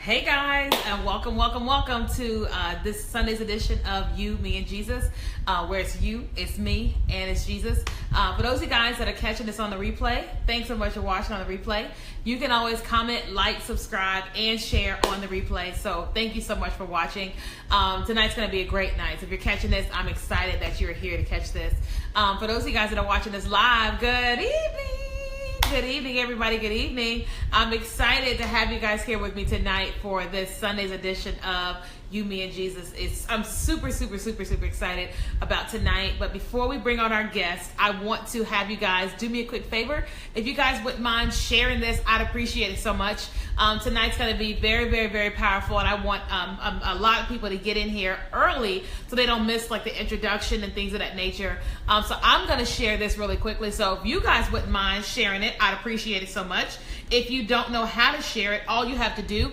Hey guys, and welcome to this Sunday's edition of You, Me, and Jesus, where it's you, it's me, and it's Jesus. For those of you guys that are catching this on the replay, thanks so much for watching on the replay. You can always comment, like, subscribe, and share on the replay. So thank you so much for watching. Tonight's going to be a great night. So if you're catching this, I'm excited that you're here to catch this. For those of you guys that are watching this live, good evening. Good evening, everybody. Good evening. I'm excited to have you guys here with me tonight for this Sunday's edition of You, Me, and Jesus. I'm super excited about tonight. But before we bring on our guest, I want to have you guys do me a quick favor. If you guys wouldn't mind sharing this, I'd appreciate it so much. Tonight's going to be very powerful, and I want a lot of people to get in here early so they don't miss like the introduction and things of that nature. So I'm going to share this really quickly. So if you guys wouldn't mind sharing it, I'd appreciate it so much. If you don't know how to share it, all you have to do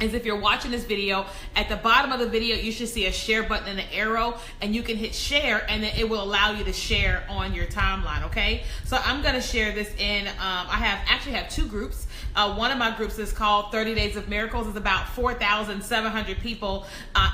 is if you're watching this video, at the bottom of the video, you should see a share button and an arrow, and you can hit share, and then it will allow you to share on your timeline, okay? So I'm going to share this in, I actually have two groups. One of my groups is called 30 Days of Miracles. It's about 4,700 people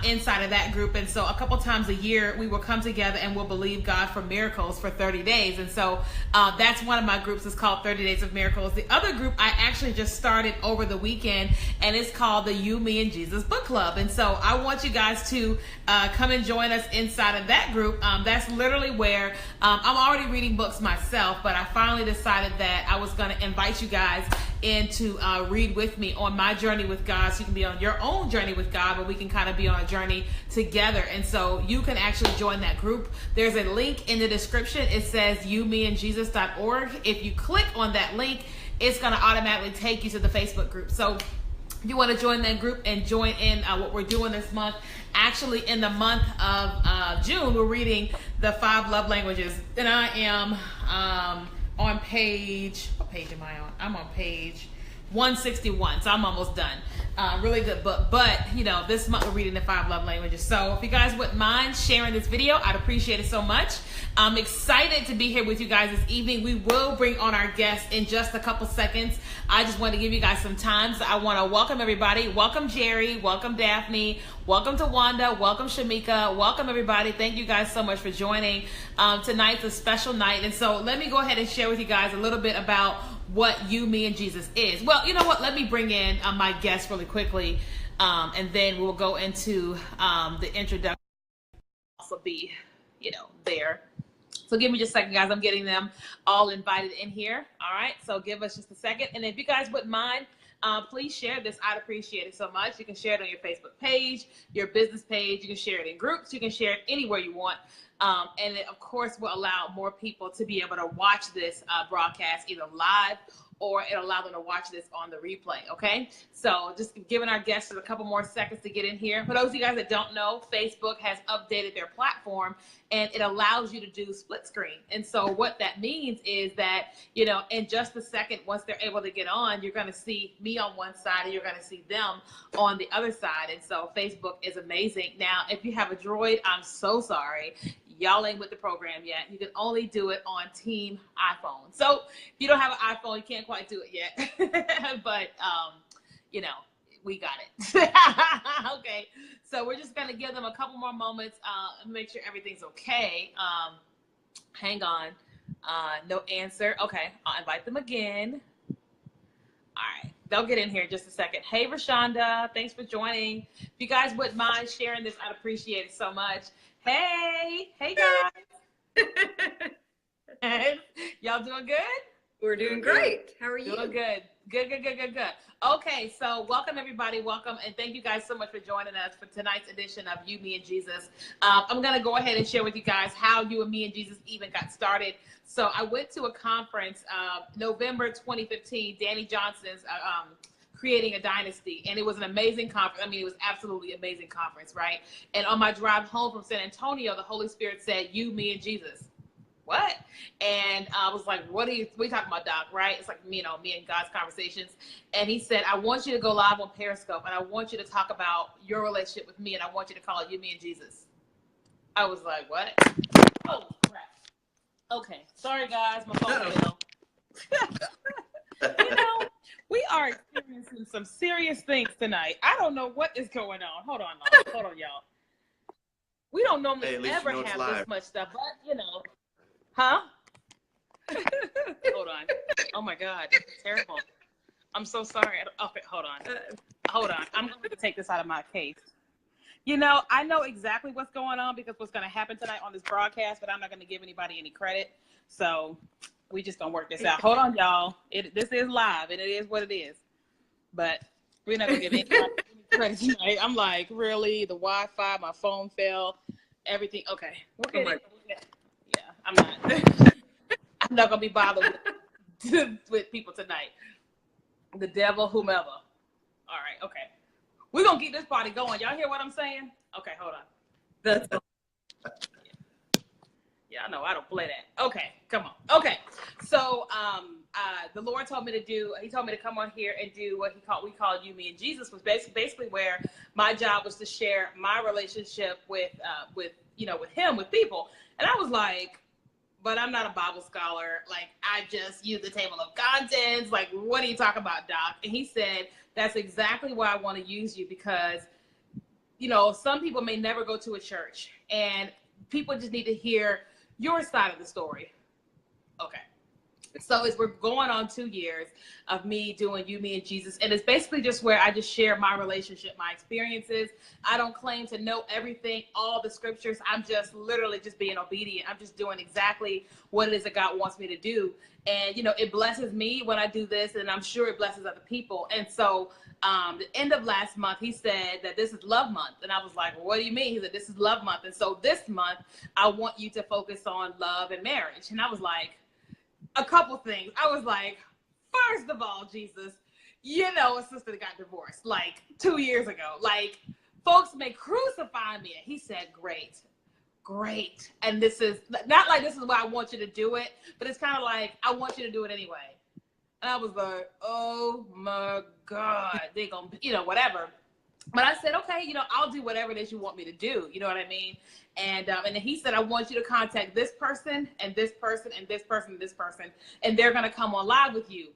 inside of that group. And so a couple times a year, we will come together and we'll believe God for miracles for 30 days. And so that's one of my groups. It's called 30 Days of Miracles. The other group I actually just started over the weekend, and it's called the You, Me, and Jesus Book Club. And so I want you guys to come and join us inside of that group. That's literally where I'm already reading books myself, but I finally decided that I was going to invite you guys in to read with me on my journey with God, so you can be on your own journey with God, but we can kind of be on a journey together. And so you can actually join that group. There's a link in the description. It says youmeandjesus.org. If you click on that link, it's going to automatically take you to the Facebook group. So if you want to join that group and join in what we're doing this month, actually in the month of June, we're reading the 5 love languages. And I am on page, what page am I on? I'm on page 161, so I'm almost done. Really good book, but you know, this month we're reading the 5 love languages. So if you guys wouldn't mind sharing this video, I'd appreciate it so much. I'm excited to be here with you guys this evening. We will bring on our guest in just a couple seconds. I just want to give you guys some time. So I want to welcome everybody. Welcome Jerry, welcome Daphne, welcome to Wanda, welcome Shamika, welcome everybody. Thank you guys so much for joining. Tonight's a special night, and so let me go ahead and share with you guys a little bit about what You, Me, and Jesus is. Well, you know what? Let me bring in my guest really quickly, and then we'll go into the introduction. Also be, there. So give me just a second, guys. I'm getting them all invited in here. All right. So give us just a second. And if you guys wouldn't mind, please share this. I'd appreciate it so much. You can share it on your Facebook page, your business page. You can share it in groups. You can share it anywhere you want. And it, of course, will allow more people to be able to watch this broadcast either live, or it'll allow them to watch this on the replay, okay? So just giving our guests a couple more seconds to get in here. For those of you guys that don't know, Facebook has updated their platform, and it allows you to do split screen. And so what that means is that, in just a second, once they're able to get on, you're gonna see me on one side and you're gonna see them on the other side. And so Facebook is amazing. Now, if you have a Droid, I'm so sorry. Y'all ain't with the program yet. You can only do it on Team iPhone. So if you don't have an iPhone, you can't quite do it yet. But, we got it. Okay. So we're just going to give them a couple more moments and make sure everything's okay. Hang on. No answer. Okay. I'll invite them again. All right. They'll get in here in just a second. Hey, Rashonda. Thanks for joining. If you guys wouldn't mind sharing this, I'd appreciate it so much. Hey guys. Y'all doing good? We're doing great. How are you? Doing good. Good. Okay, so welcome everybody. Welcome, and thank you guys so much for joining us for tonight's edition of You, Me, and Jesus. I'm going to go ahead and share with you guys how You and Me and Jesus even got started. So I went to a conference, November 2015, Danny Johnson's Creating a Dynasty, and it was an amazing conference. I mean, it was absolutely amazing conference, right? And on my drive home from San Antonio, the Holy Spirit said, You, Me, and Jesus. What? And I was like, what are you talking about, Doc, right? It's like, me and God's conversations. And he said, I want you to go live on Periscope, and I want you to talk about your relationship with me, and I want you to call it You, Me, and Jesus. I was like, what? Oh, crap. Okay. Sorry, guys. My phone fell. You know, we are experiencing some serious things tonight. I don't know what is going on. Hold on, y'all. We don't normally ever have this much stuff, but you know, huh? Hold on. Oh my God, terrible. I'm so sorry. Okay, hold on. I'm going to take this out of my case. You know, I know exactly what's going on because what's going to happen tonight on this broadcast, but I'm not going to give anybody any credit. So we just going to work this out. Hold on, y'all. This is live, and it is what it is. But we're not going to give anybody any credit tonight. I'm like, really? The Wi-Fi, my phone fell, everything. Okay. We'll get it. Yeah, I'm not. I'm not going to be bothered with people tonight. The devil, whomever. All right, okay. We're going to keep this party going. Y'all hear what I'm saying? Okay, hold on. That's yeah, I know. I don't play that. Okay, come on. Okay, so the Lord told me he told me to come on here and do what we call You, Me, and Jesus, was basically where my job was to share my relationship with him, with people. And I was like, but I'm not a Bible scholar. Like, I just use the table of contents. Like, what are you talking about, Doc? And he said, that's exactly why I want to use you because, you know, some people may never go to a church and people just need to hear your side of the story. Okay. So we're going on 2 years of me doing You, Me, and Jesus. And it's basically just where I just share my relationship, my experiences. I don't claim to know everything, all the scriptures. I'm just literally just being obedient. I'm just doing exactly what it is that God wants me to do. And, you know, it blesses me when I do this, and I'm sure it blesses other people. And so the end of last month, he said that this is Love Month. And I was like, well, what do you mean? He said, this is Love Month. And so this month, I want you to focus on love and marriage. And I was like, a couple things. I was like, first of all, Jesus, you know, a sister that got divorced like 2 years ago. Like, folks may crucify me. And he said, great. And this is not like this is why I want you to do it, but it's kind of like, I want you to do it anyway. And I was like, oh my God, they gonna, you know, whatever. But I said, okay, you know, I'll do whatever it is you want me to do. You know what I mean? And then he said, I want you to contact this person and this person and this person and this person, and they're going to come on live with you.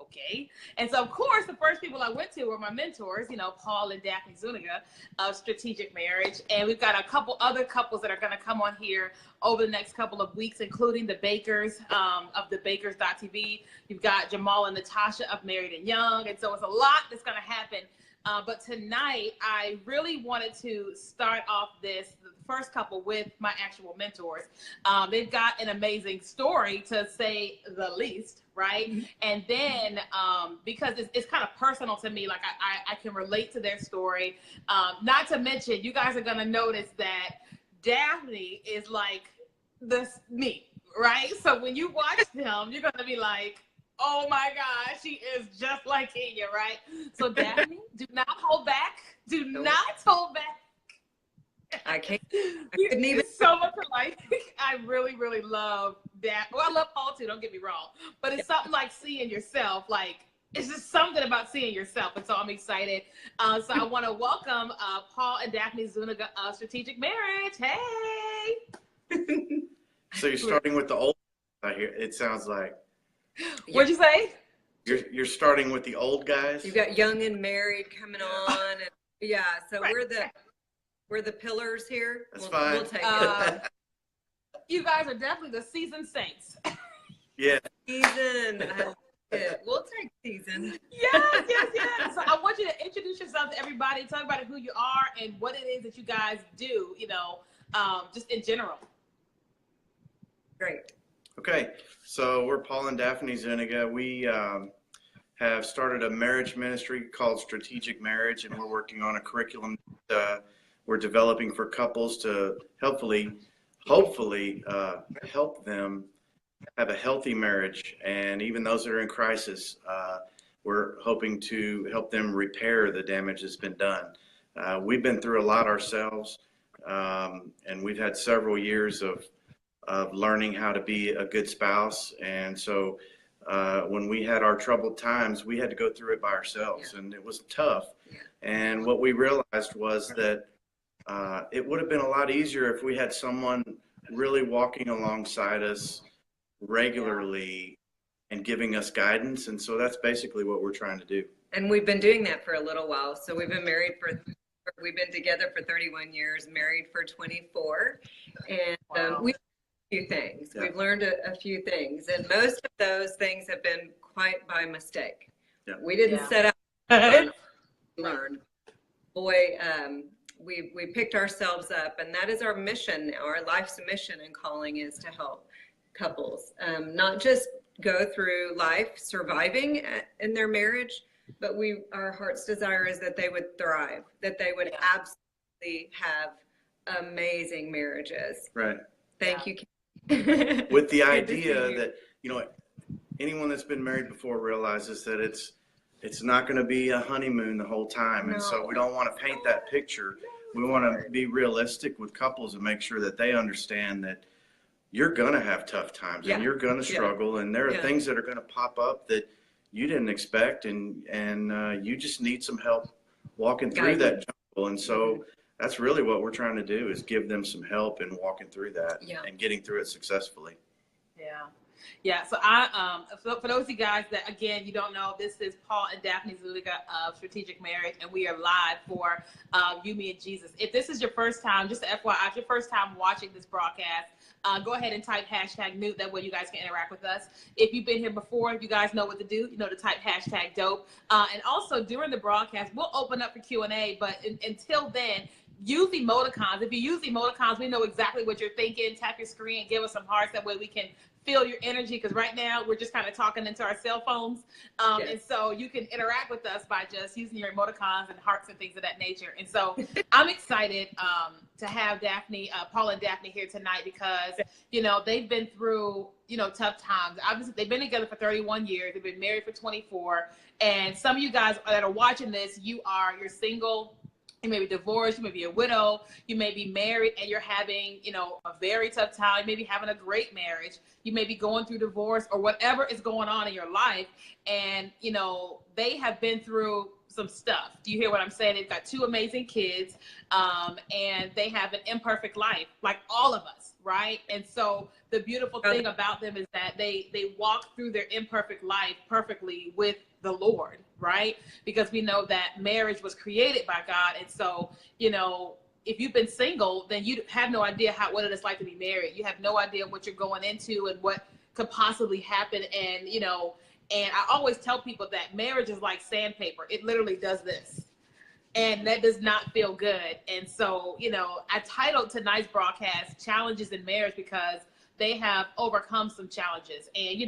Okay. And so, of course, the first people I went to were my mentors, you know, Paul and Daphne Zuniga of Strategic Marriage. And we've got a couple other couples that are going to come on here over the next couple of weeks, including the Bakers of the Bakers.tv. You've got Jamal and Natasha of Married and Young. And so it's a lot that's going to happen. But tonight, I really wanted to start off the first couple with my actual mentors. They've got an amazing story, to say the least, right? Mm-hmm. And then because it's kind of personal to me, like I can relate to their story. Not to mention, you guys are going to notice that Daphne is like me, right? So when you watch them, you're going to be like, oh my God, she is just like Kenya, right? So Daphne, do not hold back. Do not hold back. I couldn't even. So much alike. I really, really love that. Well, I love Paul too, don't get me wrong. But it's something like seeing yourself, like, it's just something about seeing yourself. And so I'm excited. So I want to welcome Paul and Daphne Zuniga of Strategic Marriage. Hey. So you're starting with the old, I hear it sounds like. What'd you say? You're starting with the old guys. You've got young and married coming on, and yeah. So right. we're the pillars here. That's fine. We'll take it. You guys are definitely the seasoned saints. Yeah. Season. We'll take season. Yes. So I want you to introduce yourself to everybody. Tell everybody who you are and what it is that you guys do. You know, just in general. Great. Okay, so we're Paul and Daphne Zuniga. We have started a marriage ministry called Strategic Marriage, and we're working on a curriculum we're developing for couples to hopefully help them have a healthy marriage. And even those that are in crisis, we're hoping to help them repair the damage that's been done. We've been through a lot ourselves, and we've had several years of learning how to be a good spouse. And so when we had our troubled times, we had to go through it by ourselves, and it was tough. And what we realized was that it would have been a lot easier if we had someone really walking alongside us regularly and giving us guidance. And so that's basically what we're trying to do. And we've been doing that for a little while. So we've been we've been together for 31 years, married for 24. And we've learned a few things. Yeah. We've learned a few things. And most of those things have been quite by mistake. Yeah. We didn't set out to learn. Boy, we picked ourselves up, and that is our mission. Our life's mission and calling is to help couples, not just go through life surviving in their marriage, but our heart's desire is that they would thrive, that they would absolutely have amazing marriages. Right. Thank you. With the idea that, anyone that's been married before realizes that it's not going to be a honeymoon the whole time. No. And so we don't want to paint that picture. We want to be realistic with couples and make sure that they understand that you're going to have tough times and you're going to struggle. And there are things that are going to pop up that you didn't expect. And you just need some help walking through that jungle. And so that's really what we're trying to do, is give them some help in walking through that and getting through it successfully. Yeah. Yeah, so for those of you guys that, again, you don't know, this is Paul and Daphne Zuniga of Strategic Marriage, and we are live for You, Me, and Jesus. If this is your first time, just FYI, if your first time watching this broadcast, go ahead and type #Newt. That way you guys can interact with us. If you've been here before, you guys know what to do. You know to type #Dope. And also during the broadcast, we'll open up for Q&A, but until then, use emoticons. If you use emoticons, we know exactly what you're thinking. Tap your screen, give us some hearts. That way we can feel your energy, because right now we're just kind of talking into our cell phones. And so you can interact with us by just using your emoticons and hearts and things of that nature. And so I'm excited to have Daphne, Paul and Daphne here tonight, because, they've been through, tough times. Obviously, they've been together for 31 years. They've been married for 24. And some of you guys that are watching this, you're single. You may be divorced, you may be a widow, you may be married and you're having, a very tough time, maybe having a great marriage, you may be going through divorce or whatever is going on in your life. And, they have been through some stuff. Do you hear what I'm saying? They've got 2 amazing kids, and they have an imperfect life, like all of us, right? And so the beautiful thing about them is that they walk through their imperfect life perfectly with the Lord, right? Because we know that marriage was created by God. And so, if you've been single, then you have no idea what it is like to be married. You have no idea what you're going into and what could possibly happen. And, and I always tell people that marriage is like sandpaper. It literally does this. And that does not feel good. And so, I titled tonight's broadcast Challenges in Marriage, because they have overcome some challenges. And,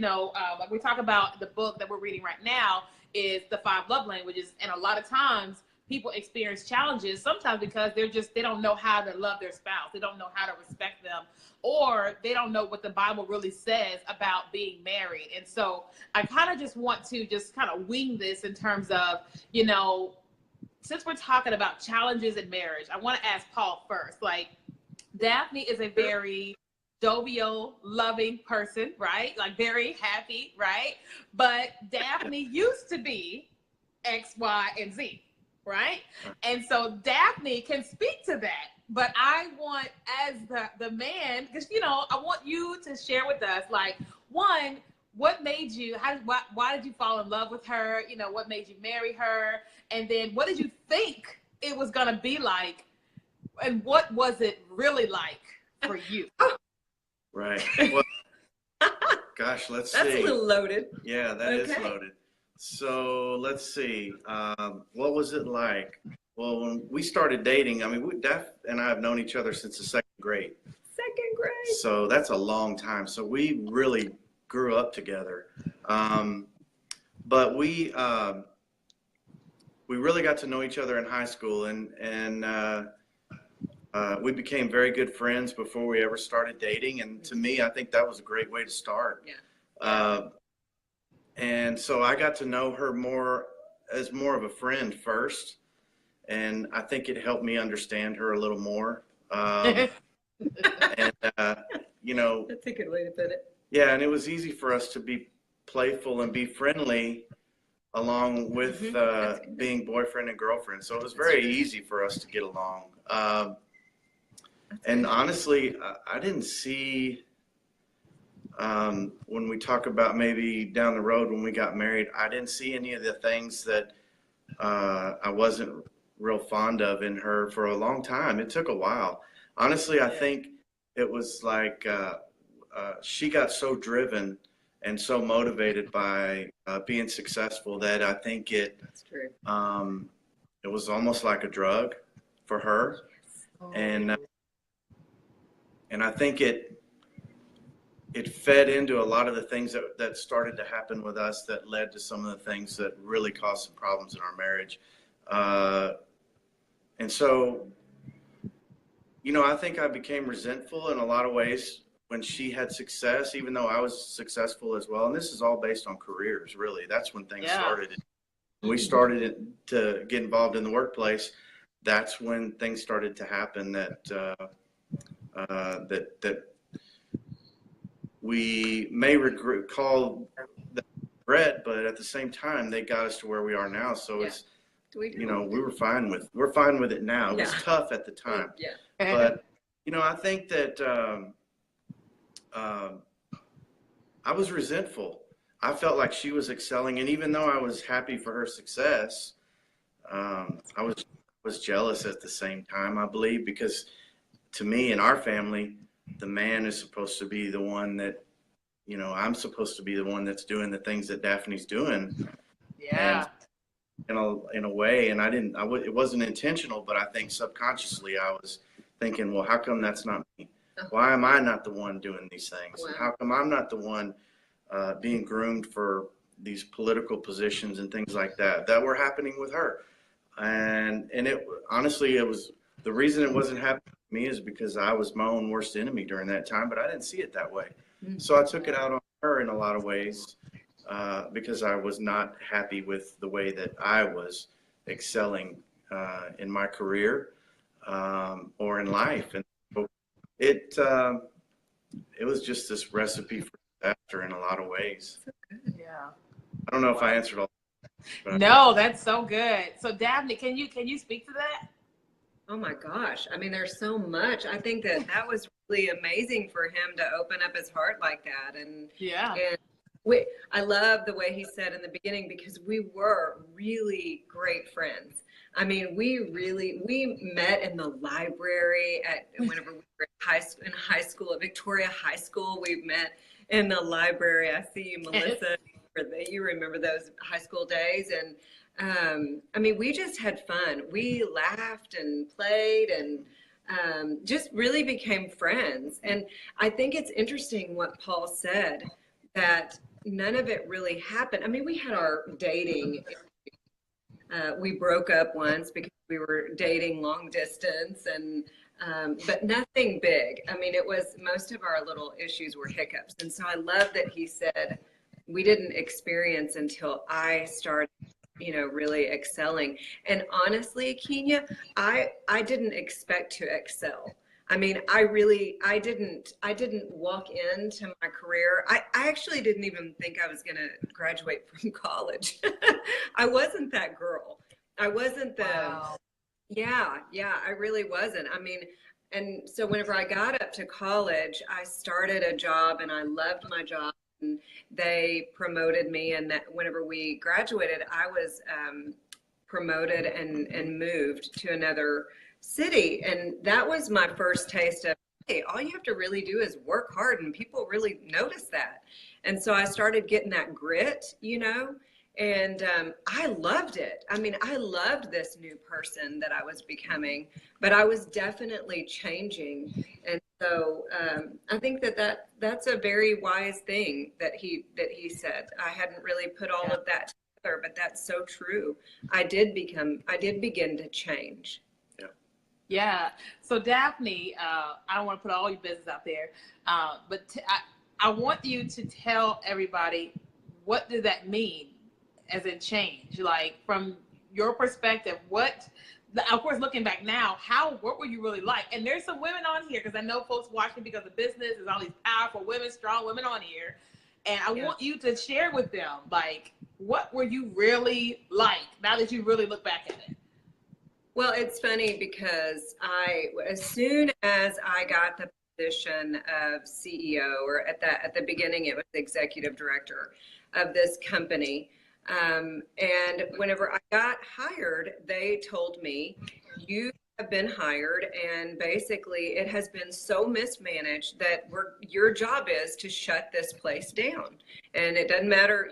like we talk about, the book that we're reading right now is The 5 Love Languages. And a lot of times people experience challenges, sometimes because they don't know how to love their spouse. They don't know how to respect them, or they don't know what the Bible really says about being married. And so I kind of just want to kind of wing this in terms of, since we're talking about challenges in marriage, I want to ask Paul first. Like, Daphne is a very jovial, loving person, right? Like very happy, right? But Daphne used to be X, Y, and Z, right? And so Daphne can speak to that. But I want, as the man, because, I want you to share with us, like, one, what made you, why did you fall in love with her? What made you marry her? And then what did you think it was going to be like? And what was it really like for you? Right. Well, gosh, let's see. That's a little loaded. Yeah, that is loaded. So let's see. What was it like? Well, when we started dating, Daph and I have known each other since the 2nd grade. 2nd grade. So that's a long time. So we really grew up together. But we really got to know each other in high school, and we became very good friends before we ever started dating. And to me, I think that was a great way to start. Yeah. And so I got to know her more of a friend first. And I think it helped me understand her a little more. And, that's a good way to put it. Yeah. And it was easy for us to be playful and be friendly along with being boyfriend and girlfriend. So it was very easy for us to get along. And honestly, I didn't see when we talk about maybe down the road when we got married, I didn't see any of the things that I wasn't real fond of in her for a long time. It took a while. Honestly, I think it was like she got so driven and so motivated by being successful that I think That's true. it was almost like a drug for her, and I think it fed into a lot of the things that started to happen with us that led to some of the things that really caused some problems in our marriage. And so, I think I became resentful in a lot of ways when she had success, even though I was successful as well. And this is all based on careers, really. That's when things started. When we started to get involved in the workplace, that's when things started to happen that we may call that regret, but at the same time, they got us to where we are now. So it's, we're fine with it now. It was tough at the time. Yeah. But, I think that I was resentful. I felt like she was excelling. And even though I was happy for her success, I was jealous at the same time, I believe, because to me, in our family, the man is supposed to be the one that, I'm supposed to be the one that's doing the things that Daphne's doing. Yeah. And in a way, and it wasn't intentional, but I think subconsciously I was thinking, well, how come that's not me? Why am I not the one doing these things? Wow. How come I'm not the one being groomed for these political positions and things like that were happening with her? And it honestly, it was the reason it wasn't happening to me is because I was my own worst enemy during that time, but I didn't see it that way. So I took it out on her in a lot of ways because I was not happy with the way that I was excelling in my career or in life. And so it was just this recipe for disaster in a lot of ways. Yeah. I don't know if I answered all. No, that's so good. So Daphne, can you speak to that? Oh my gosh. I mean, there's so much. I think that was really amazing for him to open up his heart like that. And I love the way he said in the beginning, because we were really great friends. I mean, we met in the library whenever we were in high school at Victoria High School. We met in the library. I see you, Melissa. You remember those high school days. And I mean, we just had fun. We laughed and played and just really became friends. And I think it's interesting what Paul said, that none of it really happened. I mean, we had our dating. We broke up once because we were dating long distance, and but nothing big. I mean, it was, most of our little issues were hiccups. And so I love that he said we didn't experience until I started, really excelling. And honestly, Kenya, I didn't expect to excel. I mean, I didn't walk into my career. I actually didn't even think I was going to graduate from college. I wasn't that girl. I wasn't yeah, I really wasn't. I mean, and so whenever I got up to college, I started a job and I loved my job. And they promoted me, and that whenever we graduated, I was promoted and moved to another city. And that was my first taste of, hey, all you have to really do is work hard, and people really notice that. And so I started getting that grit, and I loved it. I mean, I loved this new person that I was becoming, but I was definitely changing. And so I think that's a very wise thing that he said. I hadn't really put all of that together, but that's so true. I did begin to change. Yeah. So Daphne, I don't want to put all your business out there, but I want you to tell everybody, what does that mean as in change? Like, from your perspective, of course, looking back now, what were you really like? And there's some women on here, because I know folks watching because of business. There's all these powerful women, strong women on here. And I want you to share with them, like, what were you really like now that you really look back at it? Well, it's funny because as soon as I got the position of CEO, or at the beginning it was executive director of this company. And whenever I got hired, they told me, you have been hired, and basically it has been so mismanaged that your job is to shut this place down. And it doesn't matter,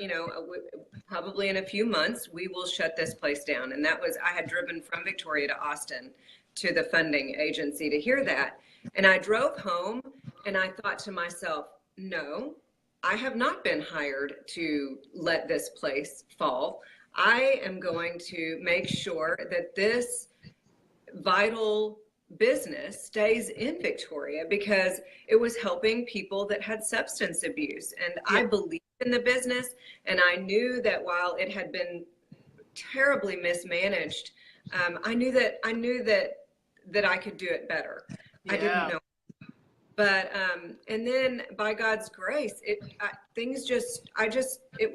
probably in a few months, we will shut this place down. And I had driven from Victoria to Austin to the funding agency to hear that. And I drove home and I thought to myself, no, I have not been hired to let this place fall. I am going to make sure that this vital business stays in Victoria, because it was helping people that had substance abuse. And I believed in the business, and I knew that while it had been terribly mismanaged, I knew that I could do it better. I didn't know. But, and then by God's grace, it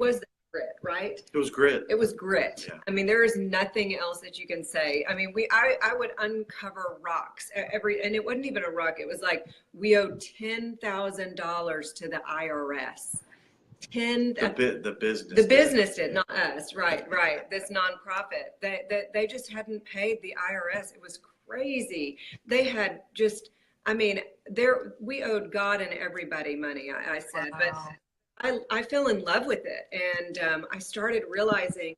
was grit, right? It was grit. It was grit. Yeah. I mean, there is nothing else that you can say. I mean, I would uncover rocks and it wasn't even a rock. It was like, we owed $10,000 to the IRS. The business did, not us. Right. This nonprofit, they just hadn't paid the IRS. It was crazy. They had just, I mean, we owed God and everybody money, I said. Wow. But I fell in love with it, and I started realizing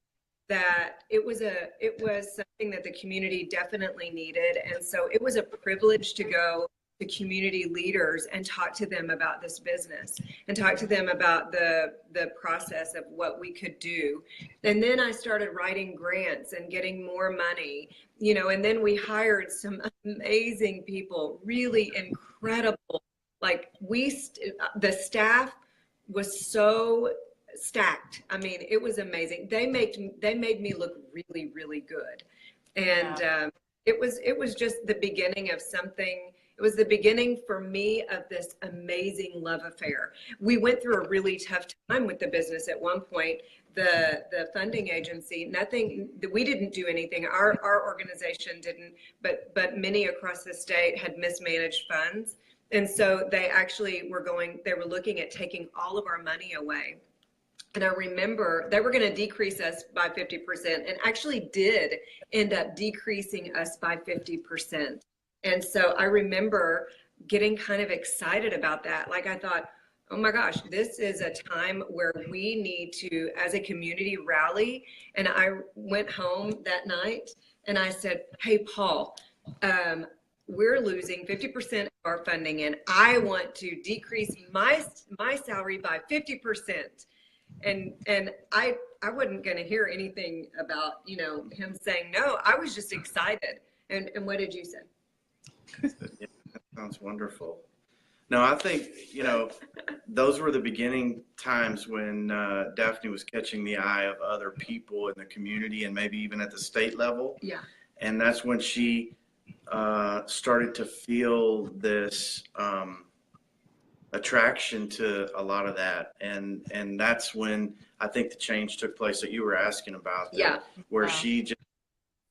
that it was something that the community definitely needed. And so it was a privilege to go to community leaders and talk to them about this business and talk to them about the process of what we could do. And then I started writing grants and getting more money, and then we hired some amazing people, really incredible. Like the staff was so stacked. I mean, it was amazing. They made me look really, really good. And it was just the beginning of something. It was the beginning for me of this amazing love affair. We went through a really tough time with the business at one point. The funding agency, we didn't do anything. Our organization didn't, but many across the state had mismanaged funds. And so they were looking at taking all of our money away. And I remember they were going to decrease us by 50%, and actually did end up decreasing us by 50%. And so I remember getting kind of excited about that. Like, I thought, oh my gosh, this is a time where we need to, as a community, rally. And I went home that night and I said, hey, Paul, we're losing 50% of our funding, and I want to decrease my salary by 50%. And I wasn't going to hear anything about, him saying no. I was just excited. And what did you say? Yeah, that sounds wonderful. No, I think, those were the beginning times when Daphne was catching the eye of other people in the community, and maybe even at the state level. Yeah. And that's when she started to feel this attraction to a lot of that. And that's when I think the change took place that you were asking about. Where she just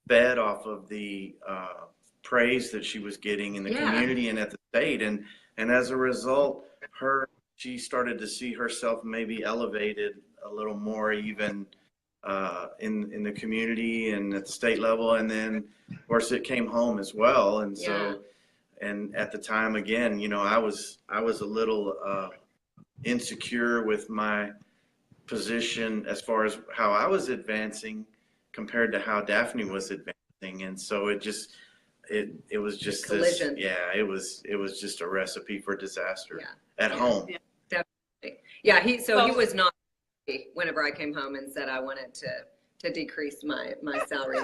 fed off of the praise that she was getting in the community and at the state, and as a result, she started to see herself maybe elevated a little more, even in the community and at the state level, and then of course it came home as well. And so, and at the time, again, I was a little insecure with my position as far as how I was advancing compared to how Daphne was advancing, and so it was just this, it was just a recipe for disaster at home. Yeah, definitely. Yeah, he was not happy whenever I came home and said I wanted to decrease my salary.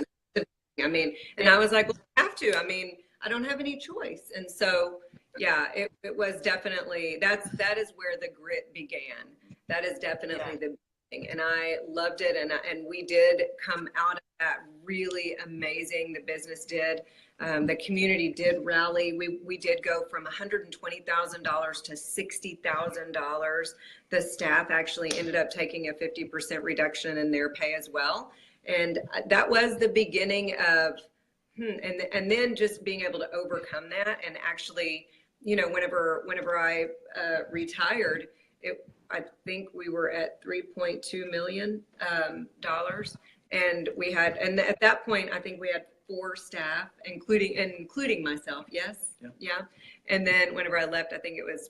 I mean, and I was like, well, I have to. I mean, I don't have any choice. And so, it was definitely, that is where the grit began. That is definitely the beginning. And I loved it. And we did come out of that really amazing. The business did. The community did rally. We did go from $120,000 to $60,000. The staff actually ended up taking a 50% reduction in their pay as well. And that was the beginning of, and then just being able to overcome that and actually you know, whenever I retired, I think we were at $3.2 million dollars, and at that point I think we had 4 staff, including myself. Yes, yeah. And then whenever I left, I think it was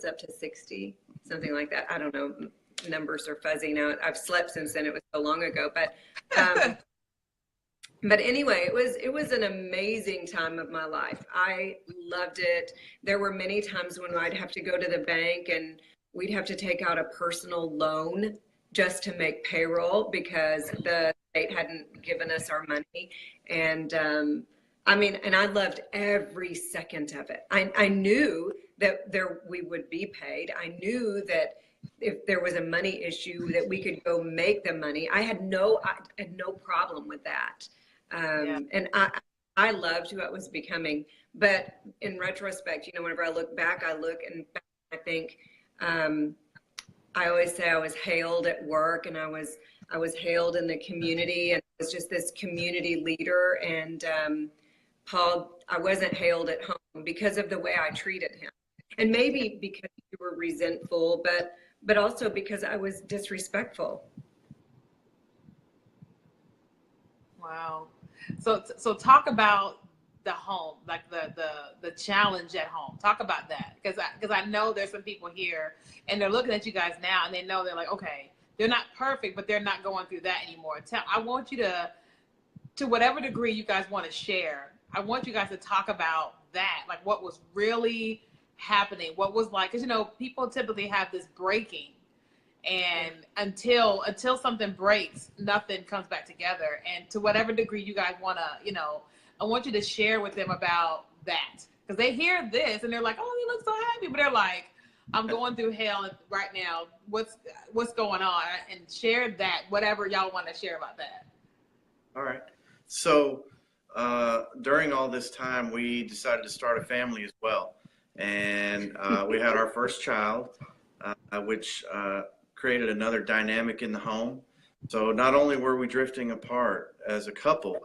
up to 60, something like that. I don't know. Numbers are fuzzy now. I've slept since then. It was so long ago, but. But anyway, it was an amazing time of my life. I loved it. There were many times when I'd have to go to the bank and we'd have to take out a personal loan just to make payroll because the state hadn't given us our money. And I mean, and I loved every second of it. I knew that we would be paid. I knew that if there was a money issue that we could go make the money. I had no problem with that. And I loved who I was becoming. But in retrospect, you know, whenever I look back, I think I always say I was hailed at work, and I was hailed in the community, and I was just this community leader. And Paul, I wasn't hailed at home because of the way I treated him, and maybe because you were resentful, but also because I was disrespectful. Wow. So talk about the home, like the challenge at home. Talk about that, because I know there's some people here and they're looking at you guys now and they know they're like, okay, they're not perfect, but they're not going through that anymore. I want you to whatever degree you guys want to share, I want you guys to talk about that, like what was really happening, what was like, because you know people typically have this breaking. And until something breaks, nothing comes back together. And to whatever degree you guys want to, you know, I want you to share with them about that, because they hear this and they're like, oh, you look so happy, but they're like, I'm going through hell right now. What's going on? And share that, whatever y'all want to share about that. All right. So during all this time, we decided to start a family as well, and we had our first child, which created another dynamic in the home. So not only were we drifting apart as a couple,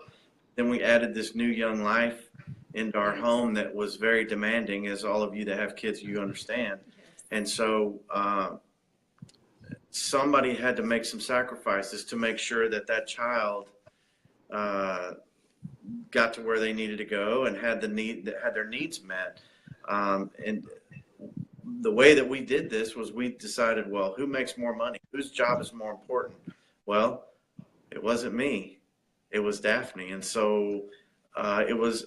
then we added this new young life into our home that was very demanding, as all of you that have kids, you understand. And so somebody had to make some sacrifices to make sure that child got to where they needed to go and had their needs met. And the way that we did this was we decided, well, who makes more money? Whose job is more important? Well, it wasn't me. It was Daphne. And so it was,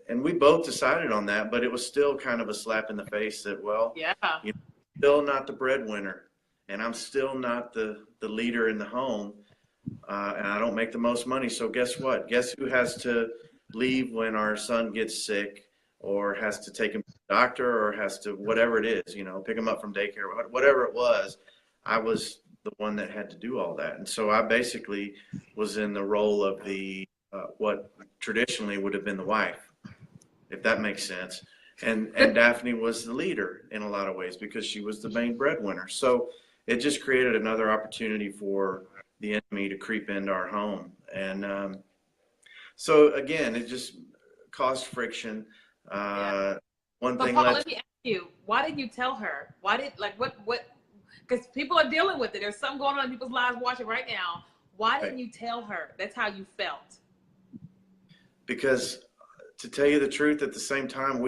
and we both decided on that, but it was still kind of a slap in the face that, well, yeah, you're still not the breadwinner, and I'm still not the leader in the home, and I don't make the most money. So guess what? Guess who has to leave when our son gets sick, or has to take him to the doctor, or has to, whatever it is, you know, pick him up from daycare, whatever it was. I was the one that had to do all that. And so I basically was in the role of the, what traditionally would have been the wife, if that makes sense. And Daphne was the leader in a lot of ways because she was the main breadwinner. So it just created another opportunity for the enemy to creep into our home. And so again, it just caused friction. One so thing Paul, let me ask you, why didn't you tell her? Why did, like, what, because people are dealing with it. There's something going on in people's lives watching right now. Why didn't you tell her? That's how you felt. Because to tell you the truth, at the same time,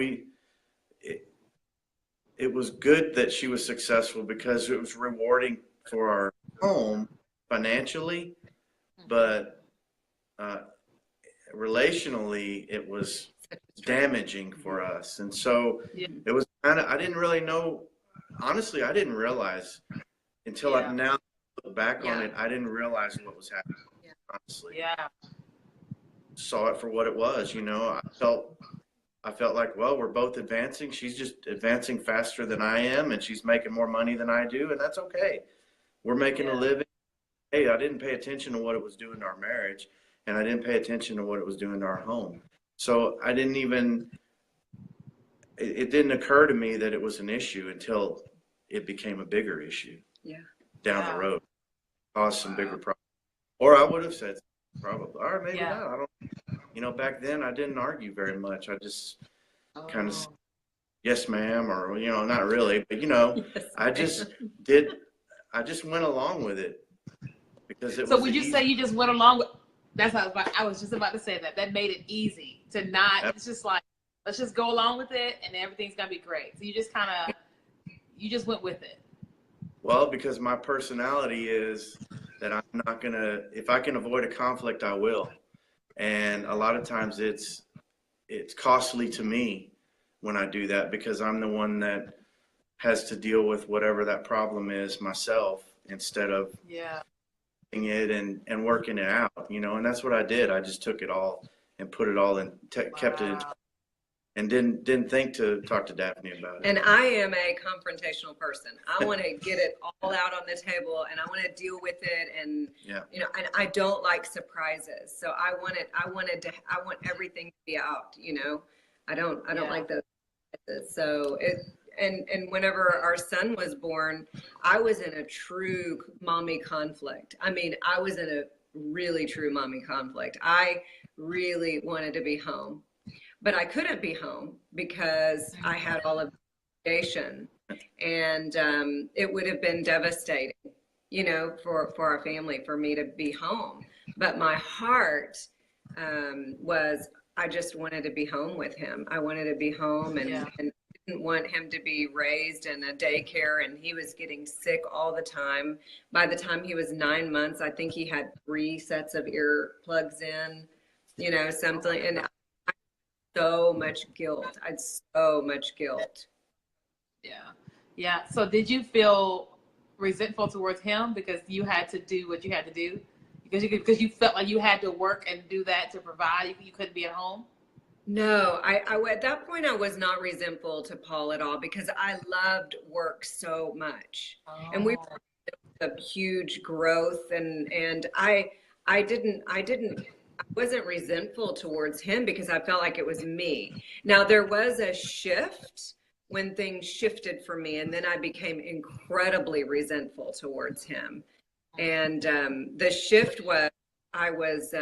it was good that she was successful because it was rewarding for our home financially, but relationally, it was damaging for us. And so it was kind of, I didn't really know, honestly, I didn't realize until I now look back on it, I didn't realize what was happening, honestly. Saw it for what it was, you know. I felt like, well, we're both advancing. She's just advancing faster than I am, and she's making more money than I do, and that's okay. We're making a living. Hey, I didn't pay attention to what it was doing to our marriage, and I didn't pay attention to what it was doing to our home. So I didn't even, it didn't occur to me that it was an issue until it became a bigger issue down the road, caused some bigger problems. Or I would have said probably, or maybe not. I don't, you know, back then I didn't argue very much. I just kind of, yes, ma'am, or, not really, but, Yes, I just did, I just went along with it because it So was would the you say easy. you just went along with? That's how I was just about to say that. That made it easy to not. It's just like, let's just go along with it, and everything's gonna be great. So you just kind of, you just went with it. Well, because my personality is that I'm not if I can avoid a conflict, I will. And a lot of times it's costly to me when I do that because I'm the one that has to deal with whatever that problem is myself instead of Yeah. doing it and working it out, and that's what I did. I just took it all and put it all in, kept it in, Wow. and didn't think to talk to Daphne about it. and I am a confrontational person. I want to get it all out on the table, and I want to deal with it. And Yeah. and I don't like surprises. So I want it. I want everything to be out. I don't Yeah. like those. So and whenever our son was born, I was in a true mommy conflict. I mean, I was in a really true mommy conflict. I really wanted to be home, but I couldn't be home because I had all of the obligation, and it would have been devastating, for our family for me to be home. But my heart was I just wanted to be home with him. I wanted to be home and didn't want him to be raised in a daycare, and he was getting sick all the time. By the time he was 9 months, I think he had 3 sets of earplugs in, something. And so much guilt. I had so much guilt. Yeah. Yeah. So did you feel resentful towards him because you had to do what you had to do? Because you felt like you had to work and do that to provide. You couldn't be at home. No, I at that point I was not resentful to Paul at all because I loved work so much, and we Oh. were a huge growth, and I wasn't resentful towards him because I felt like it was me. Now there was a shift when things shifted for me, and then I became incredibly resentful towards him. And the shift was I was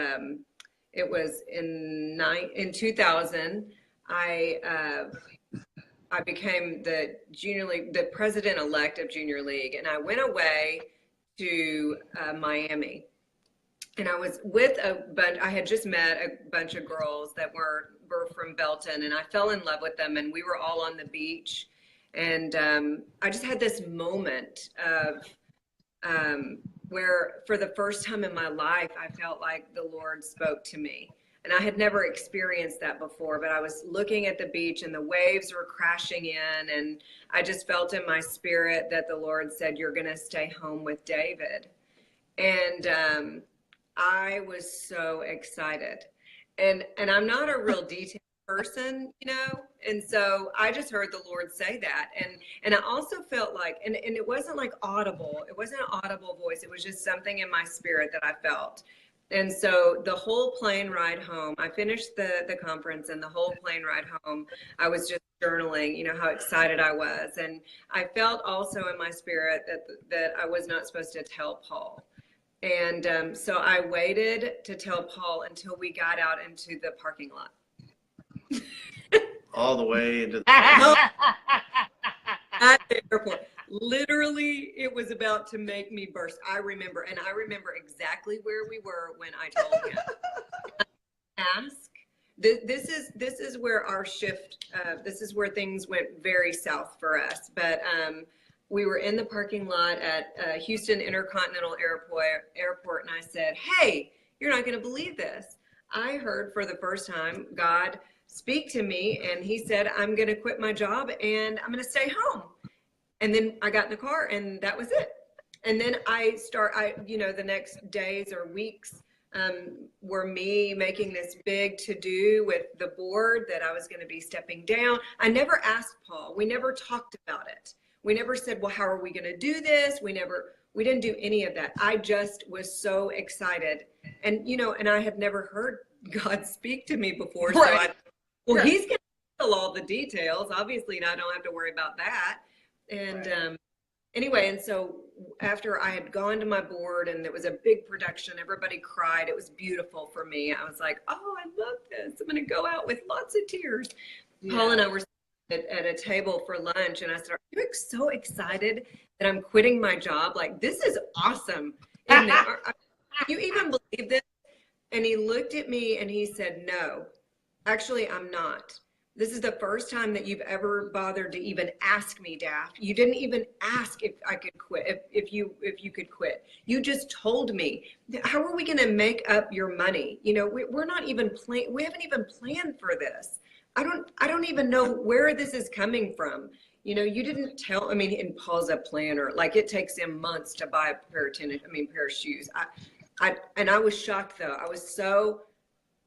it was in 2000. I became the president elect of junior league, and I went away to Miami, and I was with a bunch. I had just met a bunch of girls that were from Belton, and I fell in love with them, and we were all on the beach, and I just had this moment of where for the first time in my life, I felt like the Lord spoke to me. And I had never experienced that before, but I was looking at the beach and the waves were crashing in. And I just felt in my spirit that the Lord said, "You're going to stay home with David." And I was so excited. And I'm not a real detailed person, and so I just heard the Lord say that. And I also felt like, and it wasn't like audible. It wasn't an audible voice. It was just something in my spirit that I felt. And so the whole plane ride home, I finished the conference, and the whole plane ride home, I was just journaling, how excited I was. And I felt also in my spirit that I was not supposed to tell Paul. And so I waited to tell Paul until we got out into the parking lot. All the way into At the airport. Literally, it was about to make me burst. I remember exactly where we were when I told him. Ask. This is where our shift. This is where things went very south for us. But we were in the parking lot at Houston Intercontinental Airport, and I said, "Hey, you're not going to believe this. I heard for the first time God speak to me, and he said, I'm going to quit my job and I'm going to stay home." And then I got in the car, and that was it. And then the next days or weeks were me making this big to-do with the board that I was going to be stepping down. I never asked Paul. We never talked about it. We never said, well, how are we going to do this? We didn't do any of that. I just was so excited. And, and I had never heard God speak to me before. Right. So he's going to tell all the details, obviously, and I don't have to worry about that. And anyway, and so after I had gone to my board, and it was a big production, everybody cried. It was beautiful for me. I was like, oh, I love this. I'm going to go out with lots of tears. Yeah. Paul and I were at a table for lunch, and I said, "Are you so excited that I'm quitting my job? Like, this is awesome, isn't it? Can you even believe this?" And he looked at me and he said, "No, actually, I'm not. This is the first time that you've ever bothered to even ask me, Daph. You didn't even ask if I could quit, if you could quit. You just told me. How are we going to make up your money? You know, we're not even we haven't even planned for this. I don't even know where this is coming from. You know, you didn't tell. I mean, and Paul's a planner. Like, it takes him months to buy a pair of shoes. I was shocked though. I was so.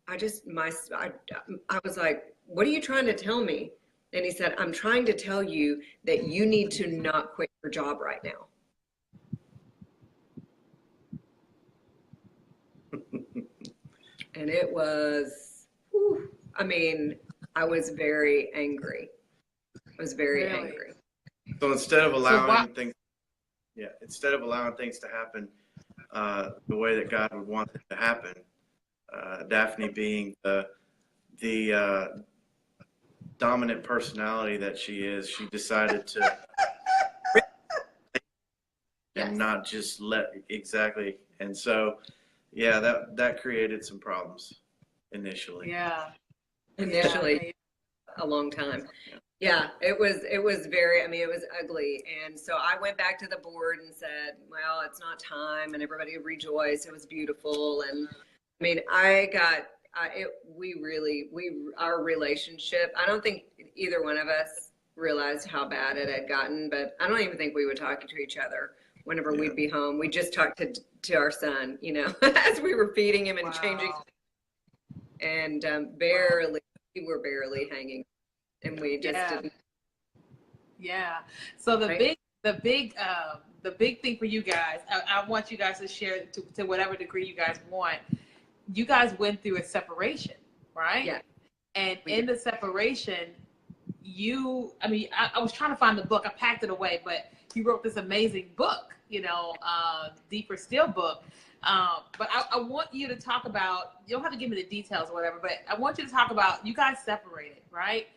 I was like, "What are you trying to tell me?" And he said, "I'm trying to tell you that you need to not quit your job right now." And it was, whew, I mean, I was very angry. I was very angry. So instead of allowing things to happen the way that God would want them to happen, Daphne being the dominant personality that she is, she decided to and not just let exactly. And so, yeah, that created some problems initially. Yeah. Initially, a long time. Yeah, it was very, I mean, it was ugly. And so I went back to the board and said, "Well, it's not time," and everybody rejoiced. It was beautiful. And I mean, our relationship, I don't think either one of us realized how bad it had gotten, but I don't even think we would talk to each other whenever we'd be home. We just talked to our son, you know, as we were feeding him and changing. And we were barely hanging, and we just didn't. Yeah. So the big thing for you guys, I want you guys to share to whatever degree you guys want. You guys went through a separation, right? Yeah. And in the separation, I was trying to find the book. I packed it away, but you wrote this amazing book, you know, Deeper Still book. But I want you to talk about, you don't have to give me the details or whatever, but I want you to talk about, you guys separated, right?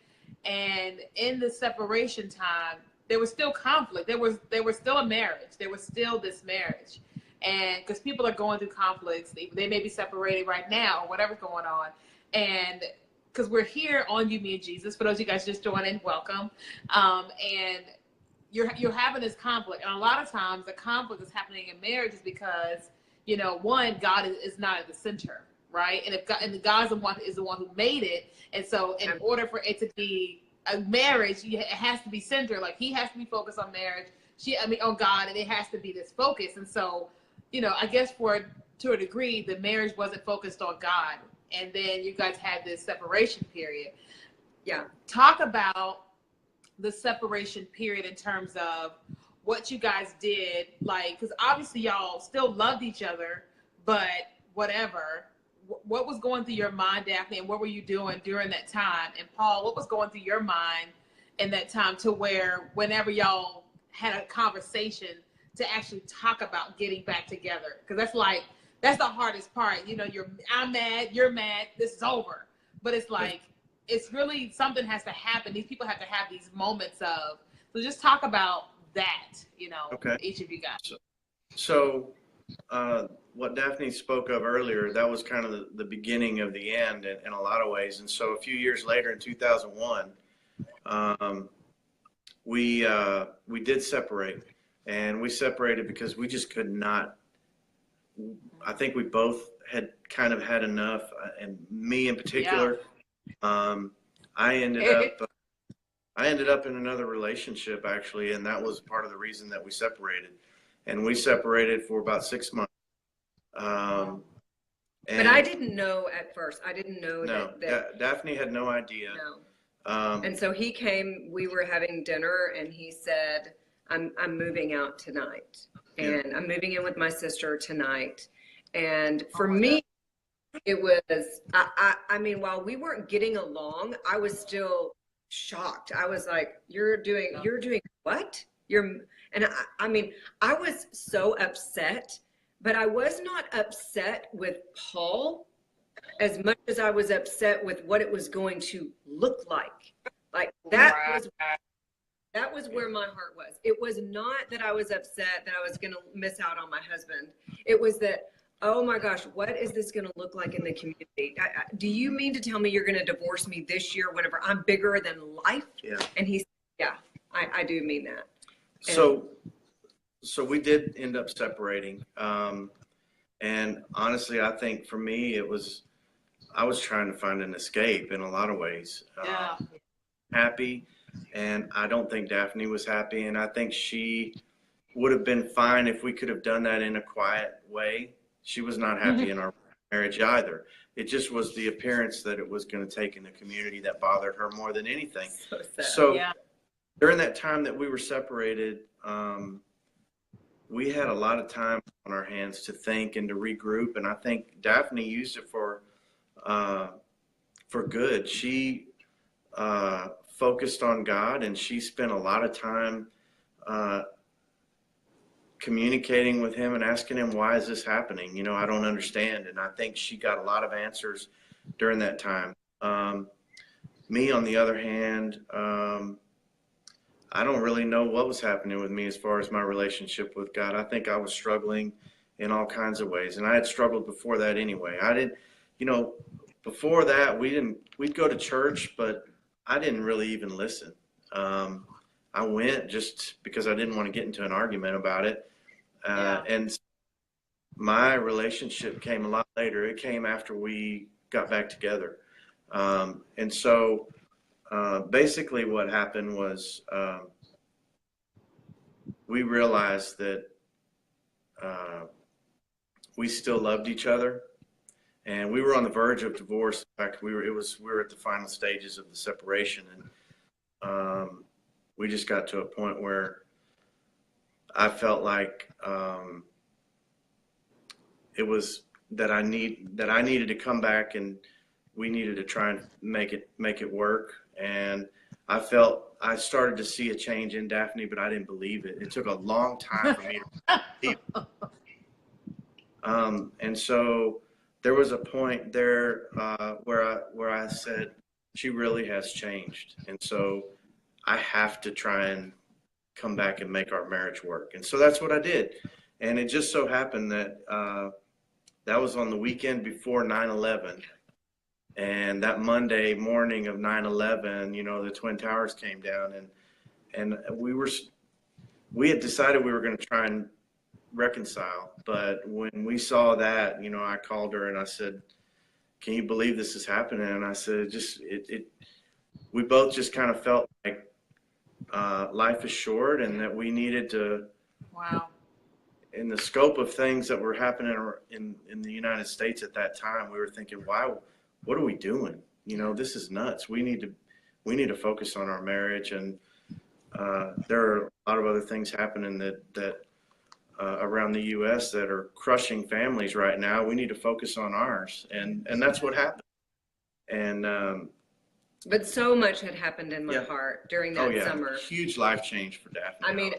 And in the separation time, there was still conflict. There was still a marriage. There was still this marriage. And because people are going through conflicts, they may be separated right now or whatever's going on. And because we're here on You, Me, and Jesus, for those of you guys just joining, welcome. And you're having this conflict. And a lot of times the conflict that's happening in marriage is because, you know, one, God is not at the center, right? And God is the one who made it. And so in order for it to be a marriage, it has to be centered. Like, he has to be focused on marriage. On God, and it has to be this focus. And so, you know, I guess to a degree, the marriage wasn't focused on God. And then you guys had this separation period. Yeah. Talk about the separation period in terms of what you guys did, like, because obviously y'all still loved each other, but whatever. What was going through your mind, Daphne, and what were you doing during that time? And Paul, what was going through your mind in that time to where whenever y'all had a conversation to actually talk about getting back together? Because that's the hardest part. You know, I'm mad, you're mad, this is over. But it's like, it's really, something has to happen. These people have to have these moments of, so just talk about that, you know, each of you guys. So what Daphne spoke of earlier, that was kind of the beginning of the end in a lot of ways. And so a few years later in 2001, we did separate, and we separated because we just could not. I think we both had kind of had enough, and me in particular. I ended up in another relationship, actually, and that was part of the reason that we separated. And we separated for about 6 months. But I didn't know at first. I didn't know that Daphne had no idea. No. And so he came, we were having dinner, and he said, I'm moving out tonight. And I'm moving in with my sister tonight. And for me, it was, I mean, while we weren't getting along, I was still shocked. I was like, you're doing what? I mean, I was so upset, but I was not upset with Paul as much as I was upset with what it was going to look like Like Right. that was where my heart was. It was not that I was upset that I was going to miss out on my husband. It was that, oh my gosh, what is this going to look like in the community? Do you mean to tell me you're going to divorce me this year whenever I'm bigger than life? Yeah. And he's, yeah, I do mean that. So we did end up separating. And honestly, I think for me, I was trying to find an escape in a lot of ways. Yeah. Happy. And I don't think Daphne was happy. And I think she would have been fine if we could have done that in a quiet way. She was not happy in our marriage either. It just was the appearance that it was going to take in the community that bothered her more than anything. So sad. So Yeah. during that time that we were separated, we had a lot of time on our hands to think and to regroup. And I think Daphne used it for good. She focused on God, and she spent a lot of time communicating with him and asking him, why is this happening? You know, I don't understand. And I think she got a lot of answers during that time. Me, on the other hand, I don't really know what was happening with me as far as my relationship with God. I think I was struggling in all kinds of ways. And I had struggled before that anyway. Before that, we'd go to church, but I didn't really even listen. I went just because I didn't want to get into an argument about it. And my relationship came a lot later. It came after we got back together. And so basically what happened was we realized that we still loved each other. And we were on the verge of divorce. In fact, we were at the final stages of the separation, and we just got to a point where I felt like it was that I needed to come back, and we needed to try and make it work. And I felt I started to see a change in Daphne, but I didn't believe it. It took a long time for me to believe it. And so there was a point there where I said, she really has changed. And so I have to try and come back and make our marriage work. And so that's what I did. And it just so happened that that was on the weekend before 9/11. And that Monday morning of 9/11, the Twin Towers came down, and we had decided we were going to try and reconcile. But when we saw that, I called her and I said, can you believe this is happening? And I said, we both just kind of felt like life is short, and that we needed to, in the scope of things that were happening in the United States at that time, we were thinking, wow, what are we doing? This is nuts. We need to focus on our marriage. And there are a lot of other things happening that around the U.S. that are crushing families right now. We need to focus on ours. And that's what happened. And but so much had happened in my heart during that summer. Huge life change for Daphne. I mean,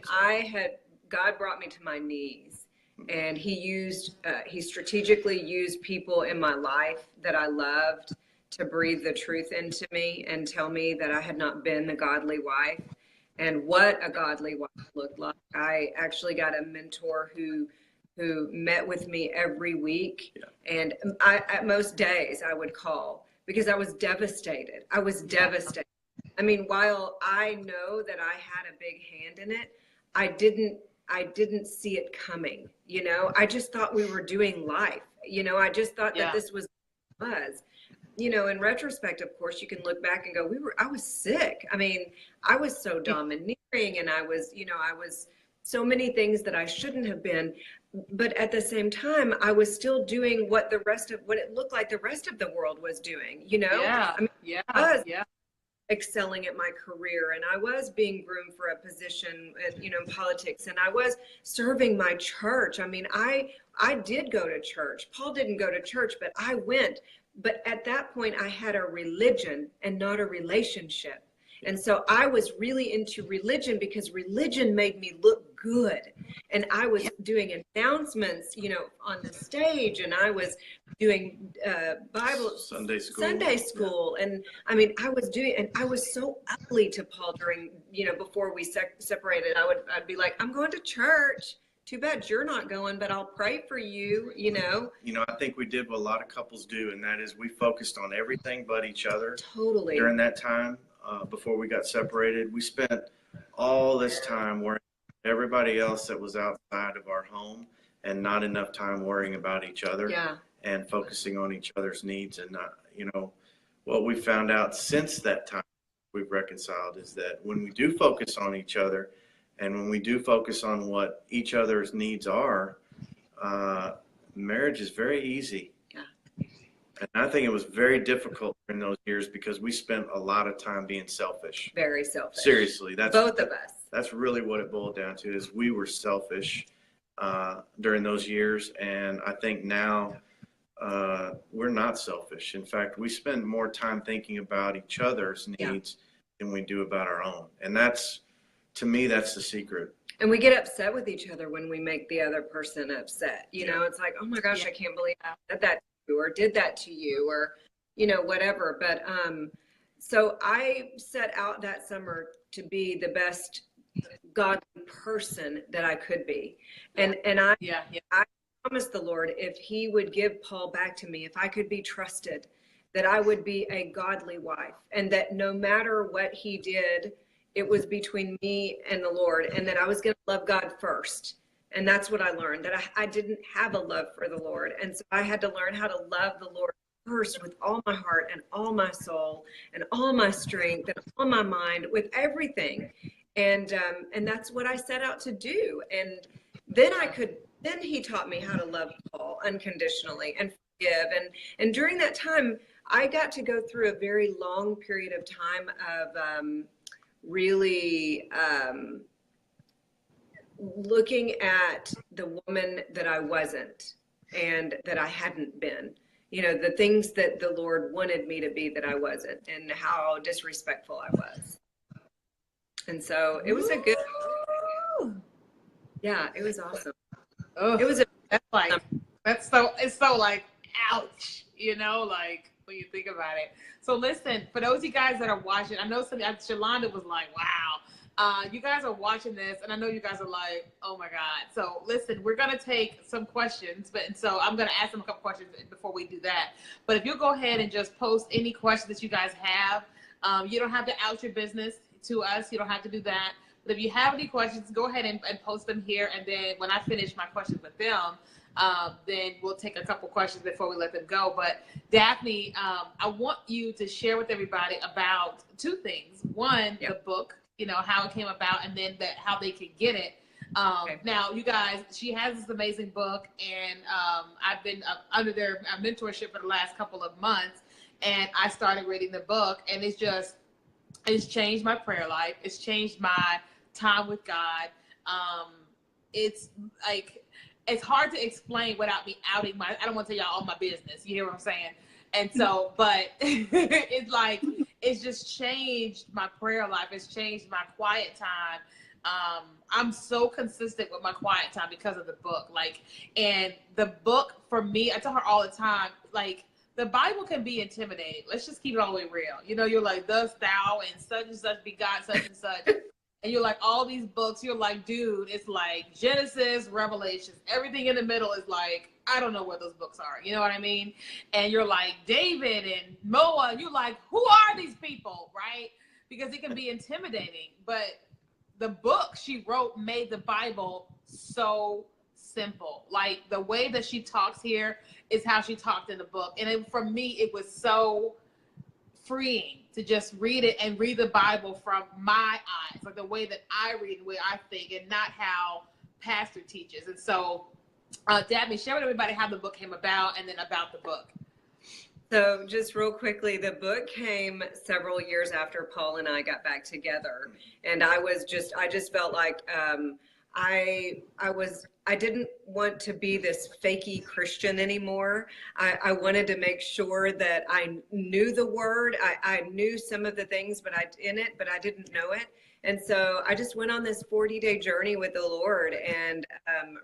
God brought me to my knees, and he strategically used people in my life that I loved to breathe the truth into me and tell me that I had not been the godly wife and what a godly wife looked like. I actually got a mentor who met with me every week. Yeah. And at most days I would call because I was devastated. Devastated. I mean, while I know that I had a big hand in it, I didn't see it coming. I just thought we were doing life. I just thought that this was. In retrospect, of course, you can look back and go, I was sick. I mean, I was so domineering, and I was so many things that I shouldn't have been. But at the same time, I was still doing what it looked like the rest of the world was doing, Yeah. I mean, Yeah. excelling at my career, and I was being groomed for a position in politics, and I was serving my church. I mean, I did go to church. Paul didn't go to church, but I went. But at that point I had a religion and not a relationship. And so I was really into religion because religion made me look good. And I was doing announcements, on the stage, and I was doing Bible Sunday school. And I mean, I was doing, and I was so ugly to Paul during, before we separated. I'd be like, I'm going to church. Too bad you're not going, but I'll pray for you, I think we did what a lot of couples do, and that is we focused on everything but each other. Totally. During that time, before we got separated, we spent all this time worrying about everybody else that was outside of our home, and not enough time worrying about each other. Yeah. And focusing on each other's needs. And what we found out since that time we've reconciled is that when we do focus on each other, and when we do focus on what each other's needs are, marriage is very easy. Yeah. And I think it was very difficult in those years because we spent a lot of time being selfish. Very selfish. Seriously, both of us. That's really what it boiled down to, is we were selfish during those years. And I think now we're not selfish. In fact, we spend more time thinking about each other's needs than we do about our own. And to me, that's the secret. And we get upset with each other when we make the other person upset. It's like, oh my gosh, I can't believe I said that to you, or did that to you, or, whatever. But so I set out that summer to be the best godly person that I could be. And I promised the Lord, if he would give Paul back to me, if I could be trusted, that I would be a godly wife, and that no matter what he did, it was between me and the Lord, and that I was going to love God first. And that's what I learned, that I didn't have a love for the Lord. And so I had to learn how to love the Lord first with all my heart and all my soul and all my strength and all my mind, with everything. And that's what I set out to do. And then he taught me how to love Paul unconditionally and forgive. And during that time, I got to go through a very long period of time of really looking at the woman that I wasn't and that I hadn't been. The things that the Lord wanted me to be that I wasn't, and how disrespectful I was. And so it was it was awesome. Oh, it was it's so like, ouch, like when you think about it. So listen, for those of you guys that are watching, I know Shalonda was like, wow, you guys are watching this, and I know you guys are like, oh my God. So listen, we're going to take some questions, so I'm going to ask them a couple questions before we do that. But if you'll go ahead and just post any questions that you guys have, you don't have to out your business to us. You don't have to do that. But if you have any questions, go ahead and post them here. And then when I finish my questions with them, then we'll take a couple questions before we let them go. But Daphne, I want you to share with everybody about two things. One, the book, how it came about, and then how they can get it. Now, you guys, she has this amazing book, and I've been under their mentorship for the last couple of months, and I started reading the book, and it's changed my prayer life. It's changed my time with God. It's like, it's hard to explain without me outing I don't want to tell y'all all my business. You hear what I'm saying? And so, but it's like, it's just changed my prayer life. It's changed my quiet time. I'm so consistent with my quiet time because of the book. And the book for me, I tell her all the time, the Bible can be intimidating. Let's just keep it all the way real. You're like, thus thou and such begot such and such. And you're like, all these books, you're like, dude, it's like Genesis, Revelations, everything in the middle is like, I don't know what those books are. You know what I mean? And you're like, David and Noah, you're like, who are these people, right? Because it can be intimidating. But the book she wrote made the Bible so simple. Like, the way that she talks here is how she talked in the book. And for me, it was so freeing to just read it and read the Bible from my eyes, like the way that I read, the way I think, and not how pastor teaches. And so, Daphne, share with everybody how the book came about, and then about the book. So just real quickly, the book came several years after Paul and I got back together. And I just felt like I didn't want to be this fakey Christian anymore. I wanted to make sure that I knew the word. I knew some of the things, but I didn't know it. And so I just went on this 40-day journey with the Lord, and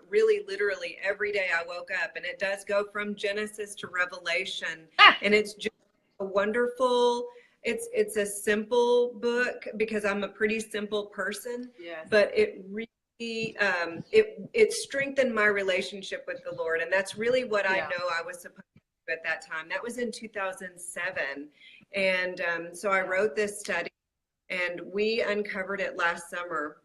really, literally every day I woke up, and it does go from Genesis to Revelation, and it's just a wonderful. It's a simple book because I'm a pretty simple person, Yes. but it really it strengthened my relationship with the Lord, and that's really what I know I was supposed to do at that time. That was in 2007, and so I wrote this study, and we uncovered it last summer.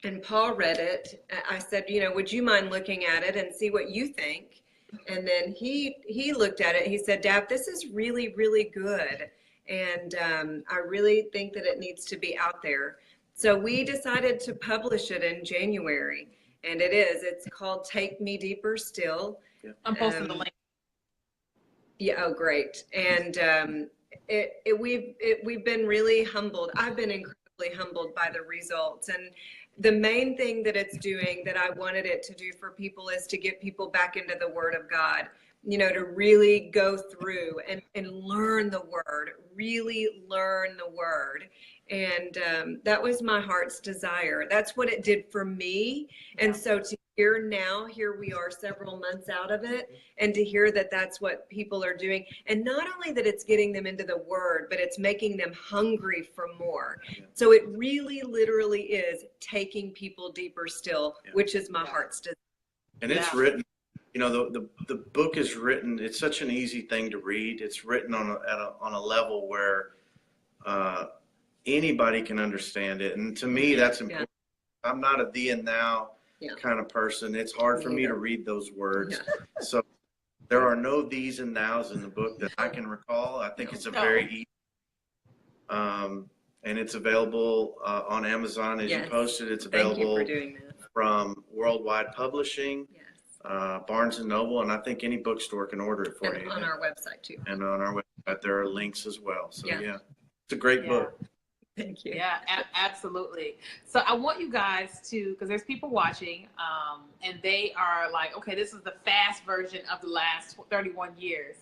And Paul read it. I said, would you mind looking at it and see what you think? And then he looked at it. He said, Daph, this is really, really good, and I really think that it needs to be out there. So we decided to publish it in January, and it's called Take Me Deeper Still. Yeah. I'm posting the link. Yeah, oh, great. And we've been really humbled. I've been incredibly humbled by the results. And the main thing that it's doing that I wanted it to do for people is to get people back into the Word of God, to really go through and learn the Word, really learn the Word. And that was my heart's desire. That's what it did for me. And so to here we are several months out of it, and to hear that that's what people are doing. And not only that it's getting them into the Word, but it's making them hungry for more. So it really literally is taking people deeper still, which is my heart's desire. And it's written, the book is written, it's such an easy thing to read. It's written on a level where anybody can understand it. And to me, that's important. I'm not a thee and thou kind of person. It's hard for me to read those words. So there are no these and thous in the book that I can recall. I think it's a very easy, and it's available on Amazon as you posted. It's available Thank you for doing that. From Worldwide Publishing, Barnes and Noble, and I think any bookstore can order it for you. On our website too. And on our website, there are links as well. So it's a great book. Thank you. Yeah, absolutely. So I want you guys to, because there's people watching, and they are like, okay, this is the fast version of the last 31 years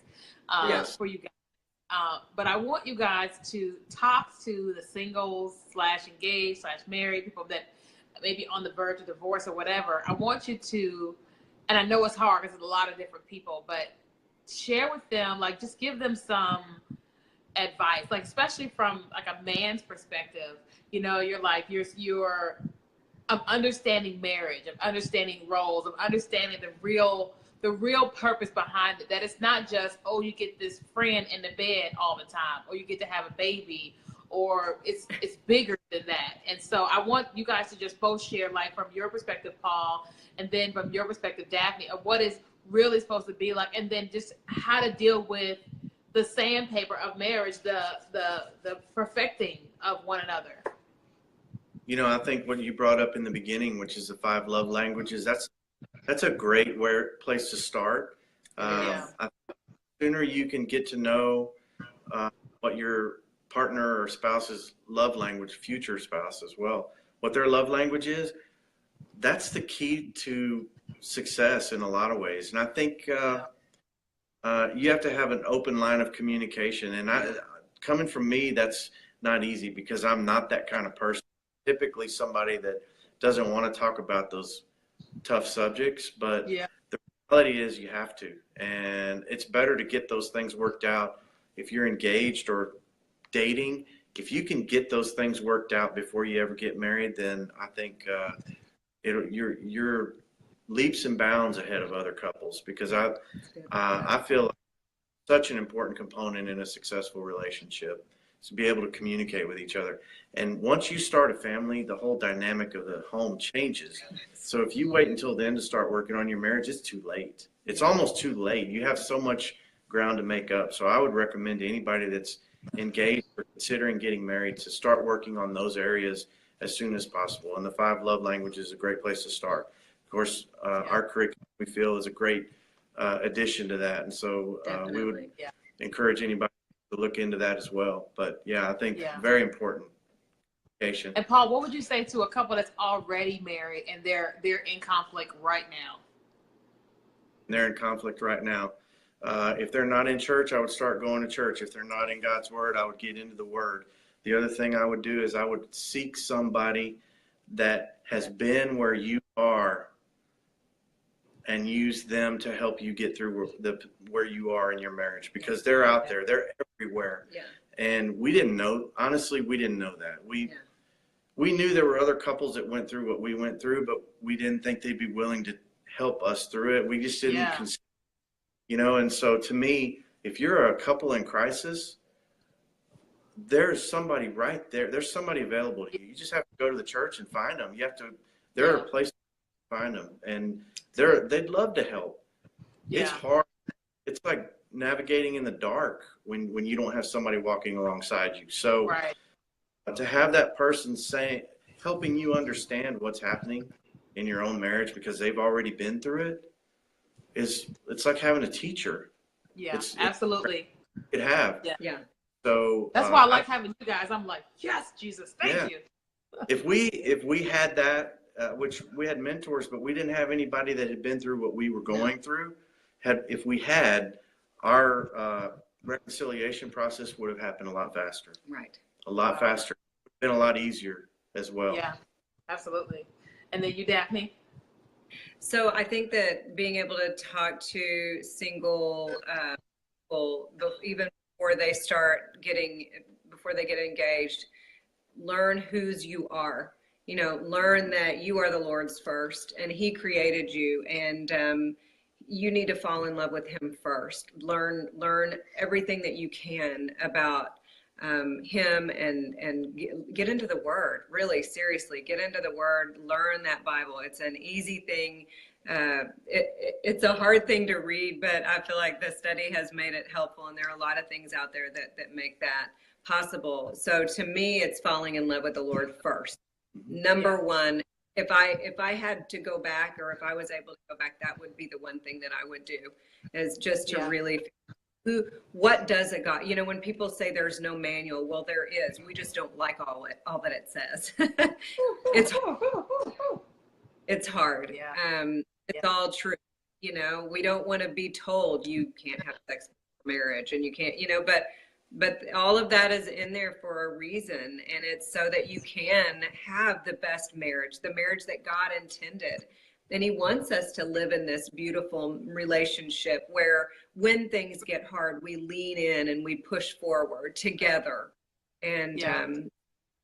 for you guys. But I want you guys to talk to the singles / engaged / married people that may be on the verge of divorce or whatever. I want you to, and I know it's hard because there's a lot of different people, but share with them, like, just give them some advice, like, especially from like a man's perspective. You're like, you're of understanding marriage, of understanding roles, of understanding the real purpose behind it, that it's not just, oh, you get this friend in the bed all the time, or you get to have a baby, or it's bigger than that. And so I want you guys to just both share, like, from your perspective, Paul, and then from your perspective, Daphne, of what is really supposed to be like, and then just how to deal with the sandpaper of marriage, the perfecting of one another. I think what you brought up in the beginning, which is the 5 love languages, that's a great place to start. I think the sooner you can get to know what your partner or spouse's love language, future spouse as well, what their love language is, that's the key to success in a lot of ways. And I think you have to have an open line of communication. And coming from me, that's not easy because I'm not that kind of person. Typically somebody that doesn't want to talk about those tough subjects, but the reality is you have to. And it's better to get those things worked out. If you're engaged or dating, if you can get those things worked out before you ever get married, then I think you're leaps and bounds ahead of other couples, because I feel like such an important component in a successful relationship is to be able to communicate with each other. And once you start a family, the whole dynamic of the home changes. So if you wait until then to start working on your marriage, it's too late. It's almost too late. You have so much ground to make up. So I would recommend to anybody that's engaged or considering getting married to start working on those areas as soon as possible. And the 5 love languages is a great place to start. Of course, our curriculum, we feel, is a great addition to that. And so we would encourage anybody to look into that as well. But I think very important. Communication. And Paul, what would you say to a couple that's already married and they're in conflict right now? They're in conflict right now. If they're not in church, I would start going to church. If they're not in God's word, I would get into the word. The other thing I would do is I would seek somebody that has been where you are and use them to help you get through where you are in your marriage, because they're out there. They're everywhere. Yeah. And we didn't know, honestly, we didn't know that. We knew there were other couples that went through what we went through, but we didn't think they'd be willing to help us through it. We just didn't consider, and so to me, if you're a couple in crisis, there's somebody right there. There's somebody available to you. You just have to go to the church and find them. There are places to find them, and they'd love to help. Yeah. It's hard. It's like navigating in the dark when you don't have somebody walking alongside you. So to have that person helping you understand what's happening in your own marriage because they've already been through it, it's like having a teacher. Yeah, absolutely. It have. Yeah. So that's why I like having you guys. I'm like, yes, Jesus, thank you. If we had that, which we had mentors, but we didn't have anybody that had been through what we were going through. If we had, our reconciliation process would have happened a lot faster. Right. A lot faster. It would have been a lot easier as well. Yeah, absolutely. And then you, Daphne? So I think that being able to talk to single people, even before they get engaged, learn whose you are. Learn that you are the Lord's first, and He created you, and you need to fall in love with Him first. Learn everything that you can about Him, and get into the Word. Really, seriously, get into the Word. Learn that Bible. It's an easy thing. It's a hard thing to read, but I feel like the study has made it helpful, and there are a lot of things out there that make that possible. So to me, it's falling in love with the Lord first. Number one, if I had to go back, or if I was able to go back, that would be the one thing that I would do, is just to really what does a God, when people say there's no manual, well, there is. We just don't like all that it says. It's hard. Yeah. It's all true. We don't want to be told you can't have sex before marriage, and you can't, but all of that is in there for a reason, and it's so that you can have the best marriage, the marriage that God intended. And He wants us to live in this beautiful relationship where when things get hard, we lean in and we push forward together. And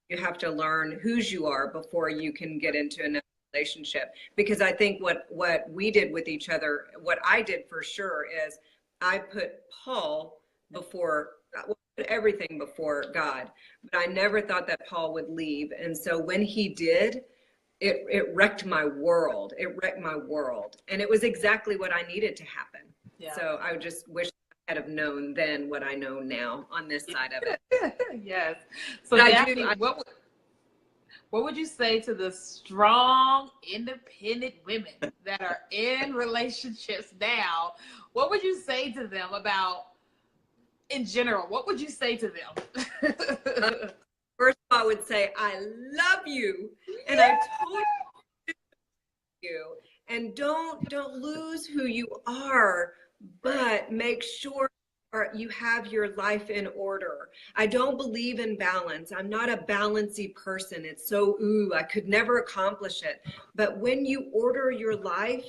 you have to learn whose you are before you can get into another relationship. Because I think what we did with each other, what I did for sure, is I put Paul before, everything before God. But I never thought that Paul would leave. And so when he did, it wrecked my world. It wrecked my world. And it was exactly what I needed to happen. Yeah. So I just wish I had have known then what I know now on this side of it. Yes. So Daphne, what would you say to the strong, independent women that are in relationships now? What would you say to them about, in general, what would you say to them? First of all, I would say, I love you. And I totally you. And don't lose who you are, but make sure you have your life in order. I don't believe in balance. I'm not a balancy person. It's so, I could never accomplish it. But when you order your life,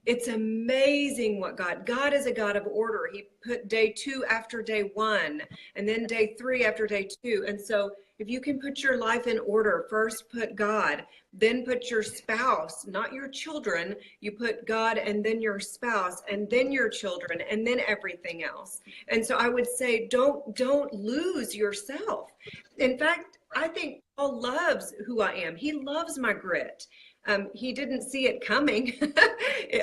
it's amazing what God is a God of order. He put day 2 after day 1, and then day 3 after day 2. And so if you can put your life in order, first put God, then put your spouse, not your children. You put God and then your spouse and then your children and then everything else. And so I would say, don't lose yourself. In fact, I think Paul loves who I am. He loves my grit. He didn't see it coming.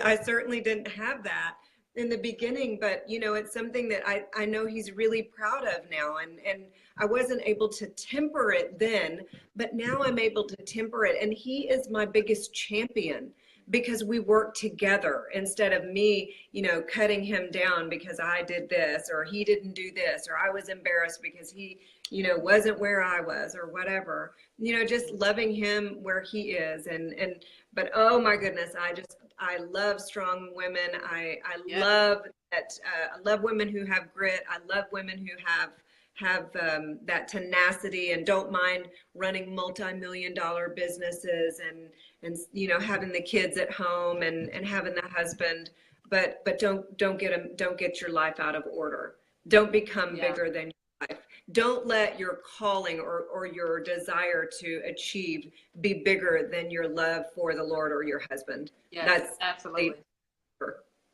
I certainly didn't have that in the beginning, but it's something that I know he's really proud of now. And I wasn't able to temper it then, but now I'm able to temper it. And he is my biggest champion because we work together instead of me, cutting him down because I did this or he didn't do this or I was embarrassed because he, wasn't where I was or whatever. Just loving him where he is. But oh my goodness, I love strong women. I love that. I love women who have grit. I love women who have that tenacity and don't mind running multi-million-dollar businesses and having the kids at home and having the husband, but don't get your life out of order. Don't become bigger than your life. Don't let your calling or your desire to achieve be bigger than your love for the Lord or your husband. Yes, that's absolutely.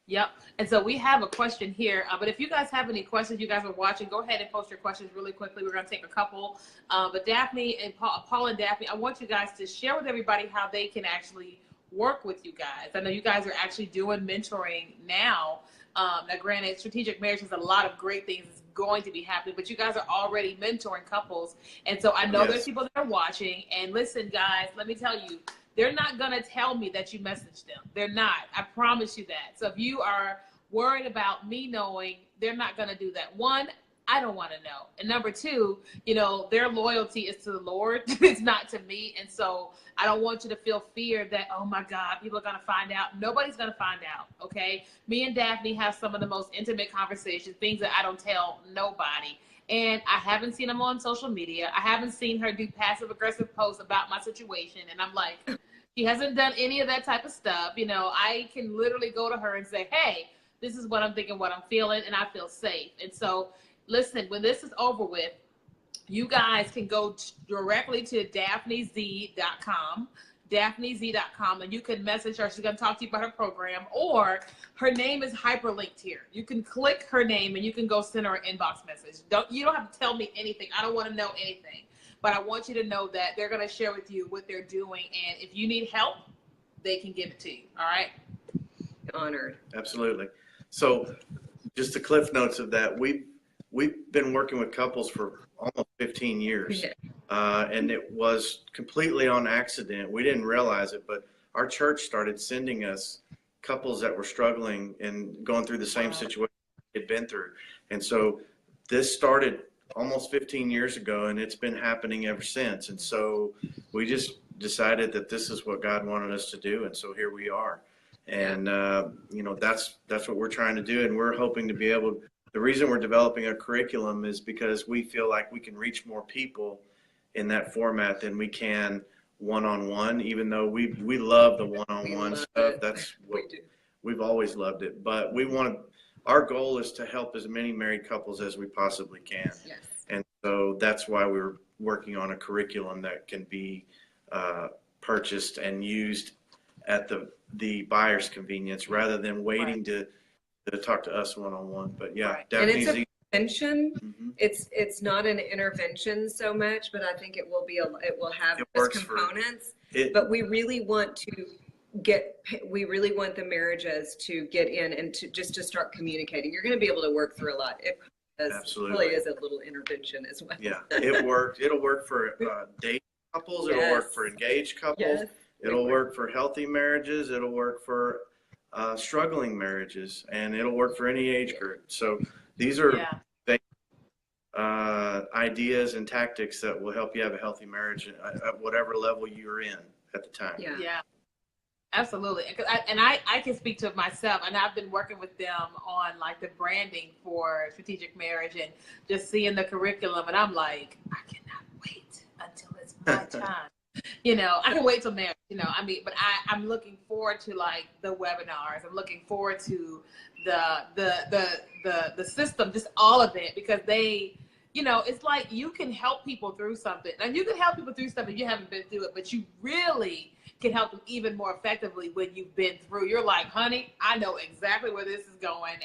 Yep. And so we have a question here, but if you guys have any questions, you guys are watching, go ahead and post your questions really quickly. We're going to take a couple. But Daphne and Paul and Daphne, I want you guys to share with everybody how they can actually work with you guys. I know you guys are actually doing mentoring now. Now, granted, strategic marriage has a lot of great things going to be happening, but you guys are already mentoring couples. And so I know there's people that are watching. And listen, guys, let me tell you, they're not going to tell me that you messaged them. They're not. I promise you that. So if you are worried about me knowing, they're not going to do that. One, I don't want to know. And number two, their loyalty is to the Lord. It's not to me. And so I don't want you to feel fear that, oh my God, people are going to find out. Nobody's going to find out. Okay. Me and Daphne have some of the most intimate conversations, things that I don't tell nobody. And I haven't seen them on social media. I haven't seen her do passive aggressive posts about my situation. And I'm like, she hasn't done any of that type of stuff. I can literally go to her and say, hey, this is what I'm thinking, what I'm feeling, and I feel safe. And so listen, when this is over with, you guys can go directly to daphnez.com, daphnez.com, and you can message her. She's going to talk to you about her program, or her name is hyperlinked here. You can click her name and you can go send her an inbox message. You don't have to tell me anything. I don't want to know anything, but I want you to know that they're going to share with you what they're doing, and if you need help, they can give it to you. All right? Honored. Absolutely. So just the cliff notes of that, we've been working with couples for almost 15 years, and it was completely on accident. We didn't realize it, but our church started sending us couples that were struggling and going through the same situation they'd been through. And so this started almost 15 years ago, and it's been happening ever since. And so we just decided that this is what God wanted us to do, and so here we are. And that's what we're trying to do, and we're hoping to be able. The reason we're developing a curriculum is because we feel like we can reach more people in that format than we can one-on-one. Even though we love the one-on-one stuff, that's what we've always loved it. But our goal is to help as many married couples as we possibly can. Yes. And so that's why we're working on a curriculum that can be purchased and used at the buyer's convenience, rather than waiting to talk to us one-on-one. But Daphne's and it's a intervention. It's not an intervention so much, but I think it will have those components. But we really want the marriages to get in and to start communicating. You're going to be able to work through a lot. It probably is a little intervention as well. Yeah, it'll work for dating couples. Yes. It'll work for engaged couples. Yes. It'll work for healthy marriages. It'll work for struggling marriages, and it'll work for any age group. So these are ideas and tactics that will help you have a healthy marriage at whatever level you're in at the time. Yeah. Absolutely. I can speak to myself, and I've been working with them on like the branding for strategic marriage and just seeing the curriculum, and I'm like, I cannot wait until it's my time. I can wait till marriage, but I'm looking forward to like the webinars. I'm looking forward to the system, just all of it, because they, it's like you can help people through something, and you can help people through stuff if you haven't been through it, but you really can help them even more effectively when you've been through. You're like, honey, I know exactly where this is going,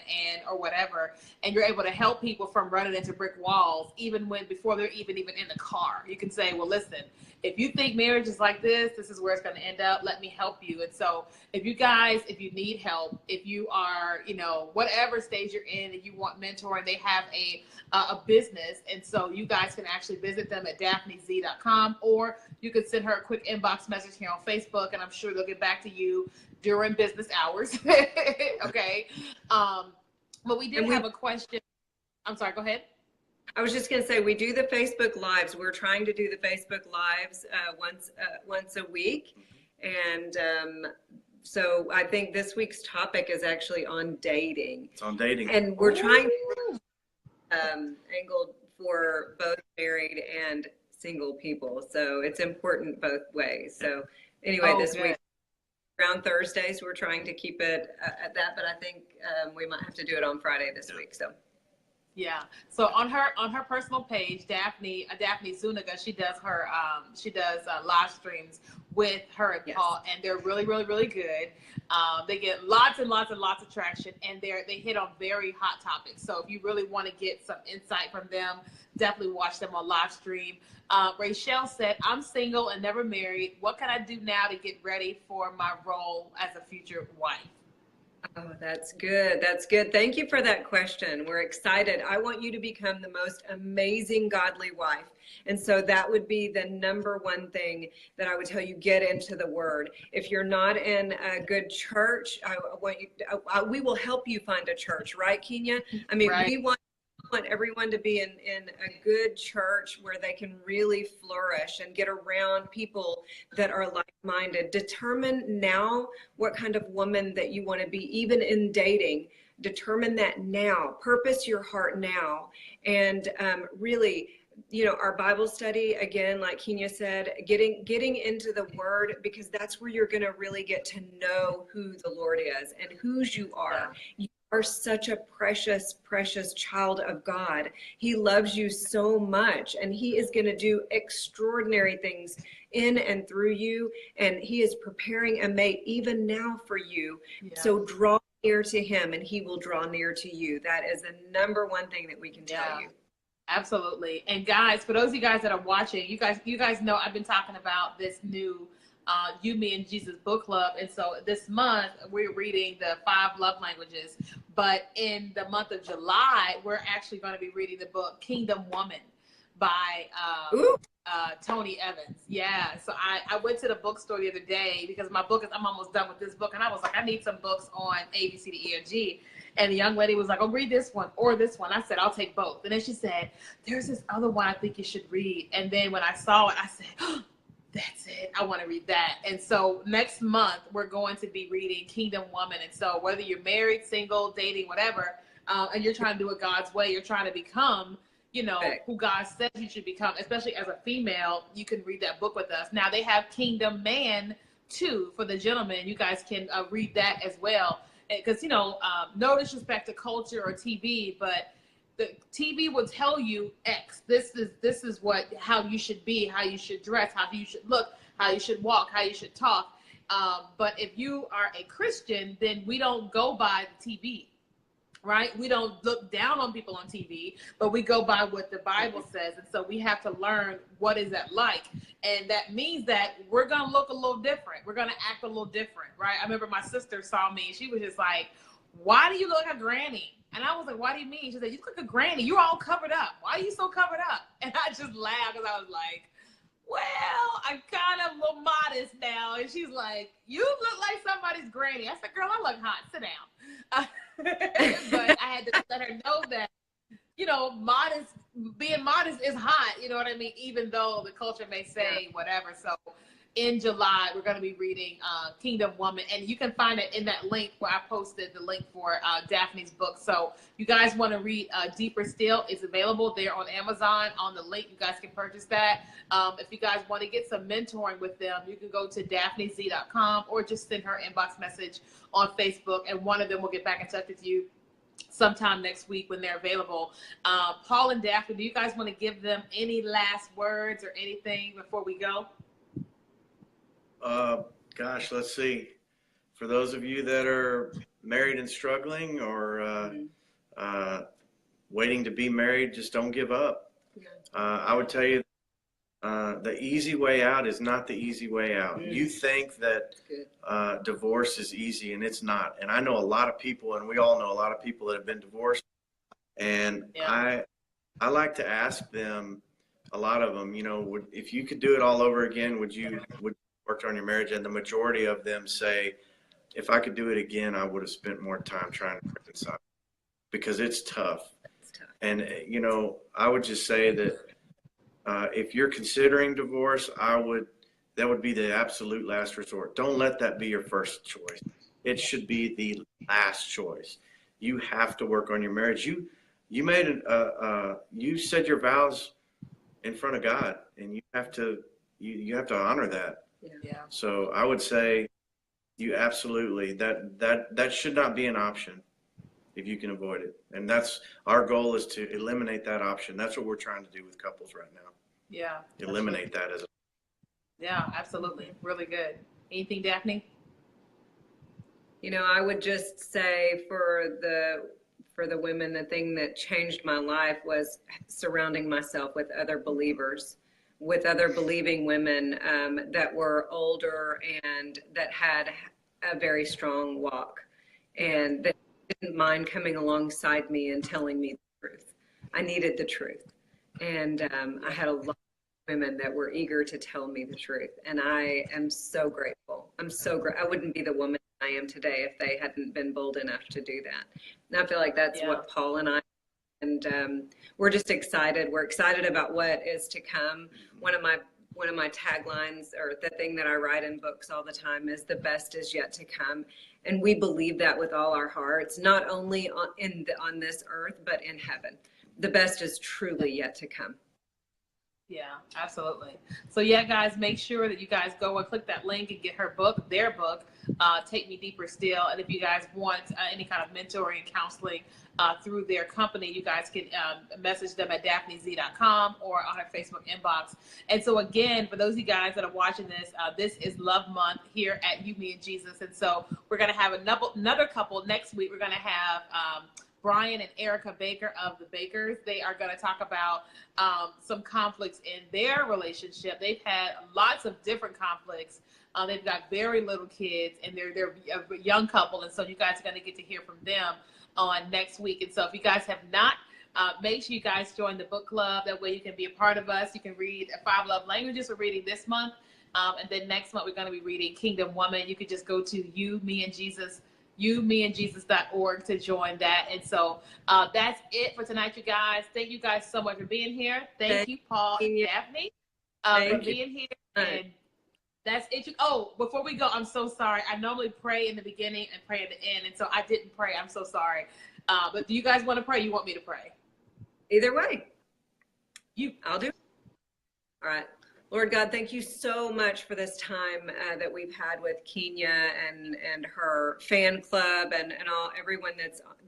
or whatever, and you're able to help people from running into brick walls even before they're even in the car. You can say, well, listen, if you think marriage is like this is where it's going to end up. Let me help you. And so if you need help, if you are, whatever stage you're in and you want mentoring, they have a business. And so you guys can actually visit them at daphnez.com, or you can send her a quick inbox message here on Facebook, and I'm sure they'll get back to you during business hours. Okay. But we did have a question. I'm sorry, go ahead. I was just going to say, we do the Facebook Lives. We're trying to do the Facebook Lives once a week. And so I think this week's topic is actually on dating. It's on dating. And we're trying to angled for both married and single people. So it's important both ways. So anyway, this week, around Thursdays, we're trying to keep it at that. But I think we might have to do it on Friday this week. So. Yeah. So on her personal page, Daphne Zuniga, she does live streams with her and Paul, and they're really, really, really good. They get lots and lots and lots of traction, and they hit on very hot topics. So if you really want to get some insight from them, definitely watch them on live stream. Rachel said, "I'm single and never married. What can I do now to get ready for my role as a future wife?" Oh, that's good. That's good. Thank you for that question. We're excited. I want you to become the most amazing godly wife. And so that would be the number one thing that I would tell you, get into the word. If you're not in a good church, we will help you find a church, right, Kenya? I mean, we want everyone to be in a good church where they can really flourish and get around people that are like-minded. Determine now what kind of woman that you want to be, even in dating. Determine that now. Purpose your heart now. And really, our Bible study, again, like Kenya said, getting into the word, because that's where you're going to really get to know who the Lord is and whose you are. You are such a precious, precious child of God. He loves you so much, and he is going to do extraordinary things in and through you. And he is preparing a mate even now for you. Yeah. So draw near to him and he will draw near to you. That is the number one thing that we can tell you. Absolutely. And guys, for those of you guys that are watching, you guys know I've been talking about this new You, Me, and Jesus book club. And so this month we're reading the 5 love languages. But in the month of July, we're actually going to be reading the book Kingdom Woman by Tony Evans. Yeah. So I went to the bookstore the other day because I'm almost done with this book. And I was like, I need some books on A, B, C, D, E, and G. And the young lady was like, oh, read this one or this one. I said, I'll take both. And then she said, there's this other one I think you should read. And then when I saw it, I said, oh, that's it. I want to read that. And so next month, we're going to be reading Kingdom Woman. And so whether you're married, single, dating, whatever, and you're trying to do it God's way, you're trying to become, who God says you should become, especially as a female, you can read that book with us. Now they have Kingdom Man too for the gentlemen. You guys can read that as well. Because, no disrespect to culture or TV, but the TV will tell you X. This is how you should be, how you should dress, how you should look, how you should walk, how you should talk. But if you are a Christian, then we don't go by the TV, right? We don't look down on people on TV, but we go by what the Bible says. And so we have to learn what is that like. And that means that we're going to look a little different. We're going to act a little different, right? I remember my sister saw me. She was just like, why do you look like a granny? And I was like, what do you mean? She said, you look like a granny. You're all covered up. Why are you so covered up? And I just laughed because I was like, well, I'm kind of a little modest now. And she's like, you look like somebody's granny. I said, girl, I look hot. Sit down. But I had to let her know that, being modest is hot. You know what I mean? Even though the culture may say whatever. So in July, we're going to be reading Kingdom Woman. And you can find it in that link where I posted the link for Daphne's book. So you guys want to read Deeper Still, it's available there on Amazon. On the link, you guys can purchase that. If you guys want to get some mentoring with them, you can go to daphnez.com or just send her inbox message on Facebook. And one of them will get back in touch with you sometime next week when they're available. Paul and Daphne, do you guys want to give them any last words or anything before we go? Gosh, let's see. For those of you that are married and struggling or waiting to be married, just don't give up. I would tell you the easy way out is not the easy way out. You think that divorce is easy, and it's not. And I know a lot of people, and we all know a lot of people that have been divorced. And I like to ask them, a lot of them, if you could do it all over again, would you work on your marriage? And the majority of them say, if I could do it again, I would have spent more time trying to reconcile because it's tough. It's tough. And, you know, I would just say that if you're considering divorce, that would be the absolute last resort. Don't let that be your first choice. It should be the last choice. You have to work on your marriage. You made you said your vows in front of God, and you have to honor that. Yeah. So I would say you absolutely that should not be an option if you can avoid it. And that's our goal, is to eliminate that option. That's what we're trying to do with couples right now. Yeah. Eliminate that as a Yeah, absolutely. Really good. Anything, Daphne? You know, I would just say for the women, the thing that changed my life was surrounding myself with other believers, with other believing women that were older and that had a very strong walk, and that didn't mind coming alongside me and telling me the truth. I needed the truth. And I had a lot of women that were eager to tell me the truth. And I am so grateful. I'm so I wouldn't be the woman I am today if they hadn't been bold enough to do that. And I feel like that's what Paul and I, and we're just excited. We're excited about what is to come. One of my taglines, or the thing that I write in books all the time, is the best is yet to come. And we believe that with all our hearts, not only on this earth, but in heaven. The best is truly yet to come. Yeah, absolutely. So yeah, guys, make sure that you guys go and click that link and get her book, their book, Take Me Deeper Still. And if you guys want any kind of mentoring and counseling through their company, you guys can message them at daphnez.com or on her Facebook inbox. And so again, for those of you guys that are watching this, this is Love Month here at You, Me, and Jesus. And so we're going to have another couple next week. We're going to have Brian and Erica Baker of the Bakers. They are going to talk about some conflicts in their relationship. They've had lots of different conflicts. They've got very little kids, and they're a young couple. And so you guys are going to get to hear from them on next week. And so if you guys have not, make sure you guys join the book club. That way you can be a part of us. You can read 5 Love Languages we're reading this month. And then next month we're going to be reading Kingdom Woman. You could just go to youmeandjesus.org to join that. And so that's it for tonight, you guys. Thank you guys so much for being here. Thank you, Paul and Daphne, for being here. And that's it. Oh, before we go, I'm so sorry. I normally pray in the beginning and pray at the end, and so I didn't pray. I'm so sorry. But do you guys want to pray? You want me to pray? Either way. I'll do it. All right. Lord God, thank you so much for this time that we've had with Kenya and her fan club and everyone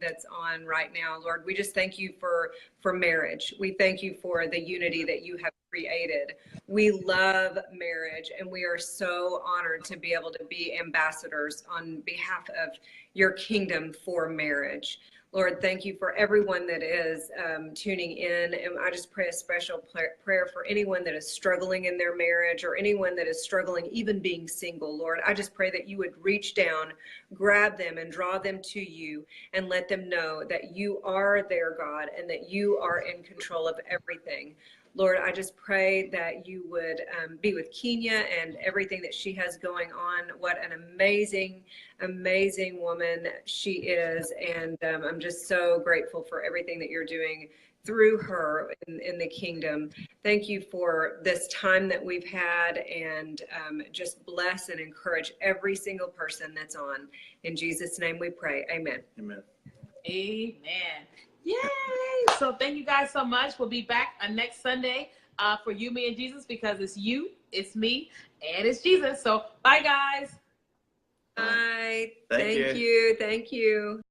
that's on right now. Lord, we just thank you for marriage. We thank you for the unity that you have created. We love marriage, and we are so honored to be able to be ambassadors on behalf of your kingdom for marriage. Lord, thank you for everyone that is tuning in. And I just pray a special prayer for anyone that is struggling in their marriage, or anyone that is struggling even being single. Lord, I just pray that you would reach down, grab them, and draw them to you, and let them know that you are their God and that you are in control of everything. Lord, I just pray that you would be with Kenya and everything that she has going on. What an amazing, amazing woman she is. And I'm just so grateful for everything that you're doing through her in the kingdom. Thank you for this time that we've had, and just bless and encourage every single person that's on. In Jesus' name we pray. Amen. Amen. Amen. Yay! So thank you guys so much. We'll be back next Sunday for You, Me, and Jesus, because it's you, it's me, and it's Jesus. So bye, guys. Bye. Thank you. Thank you.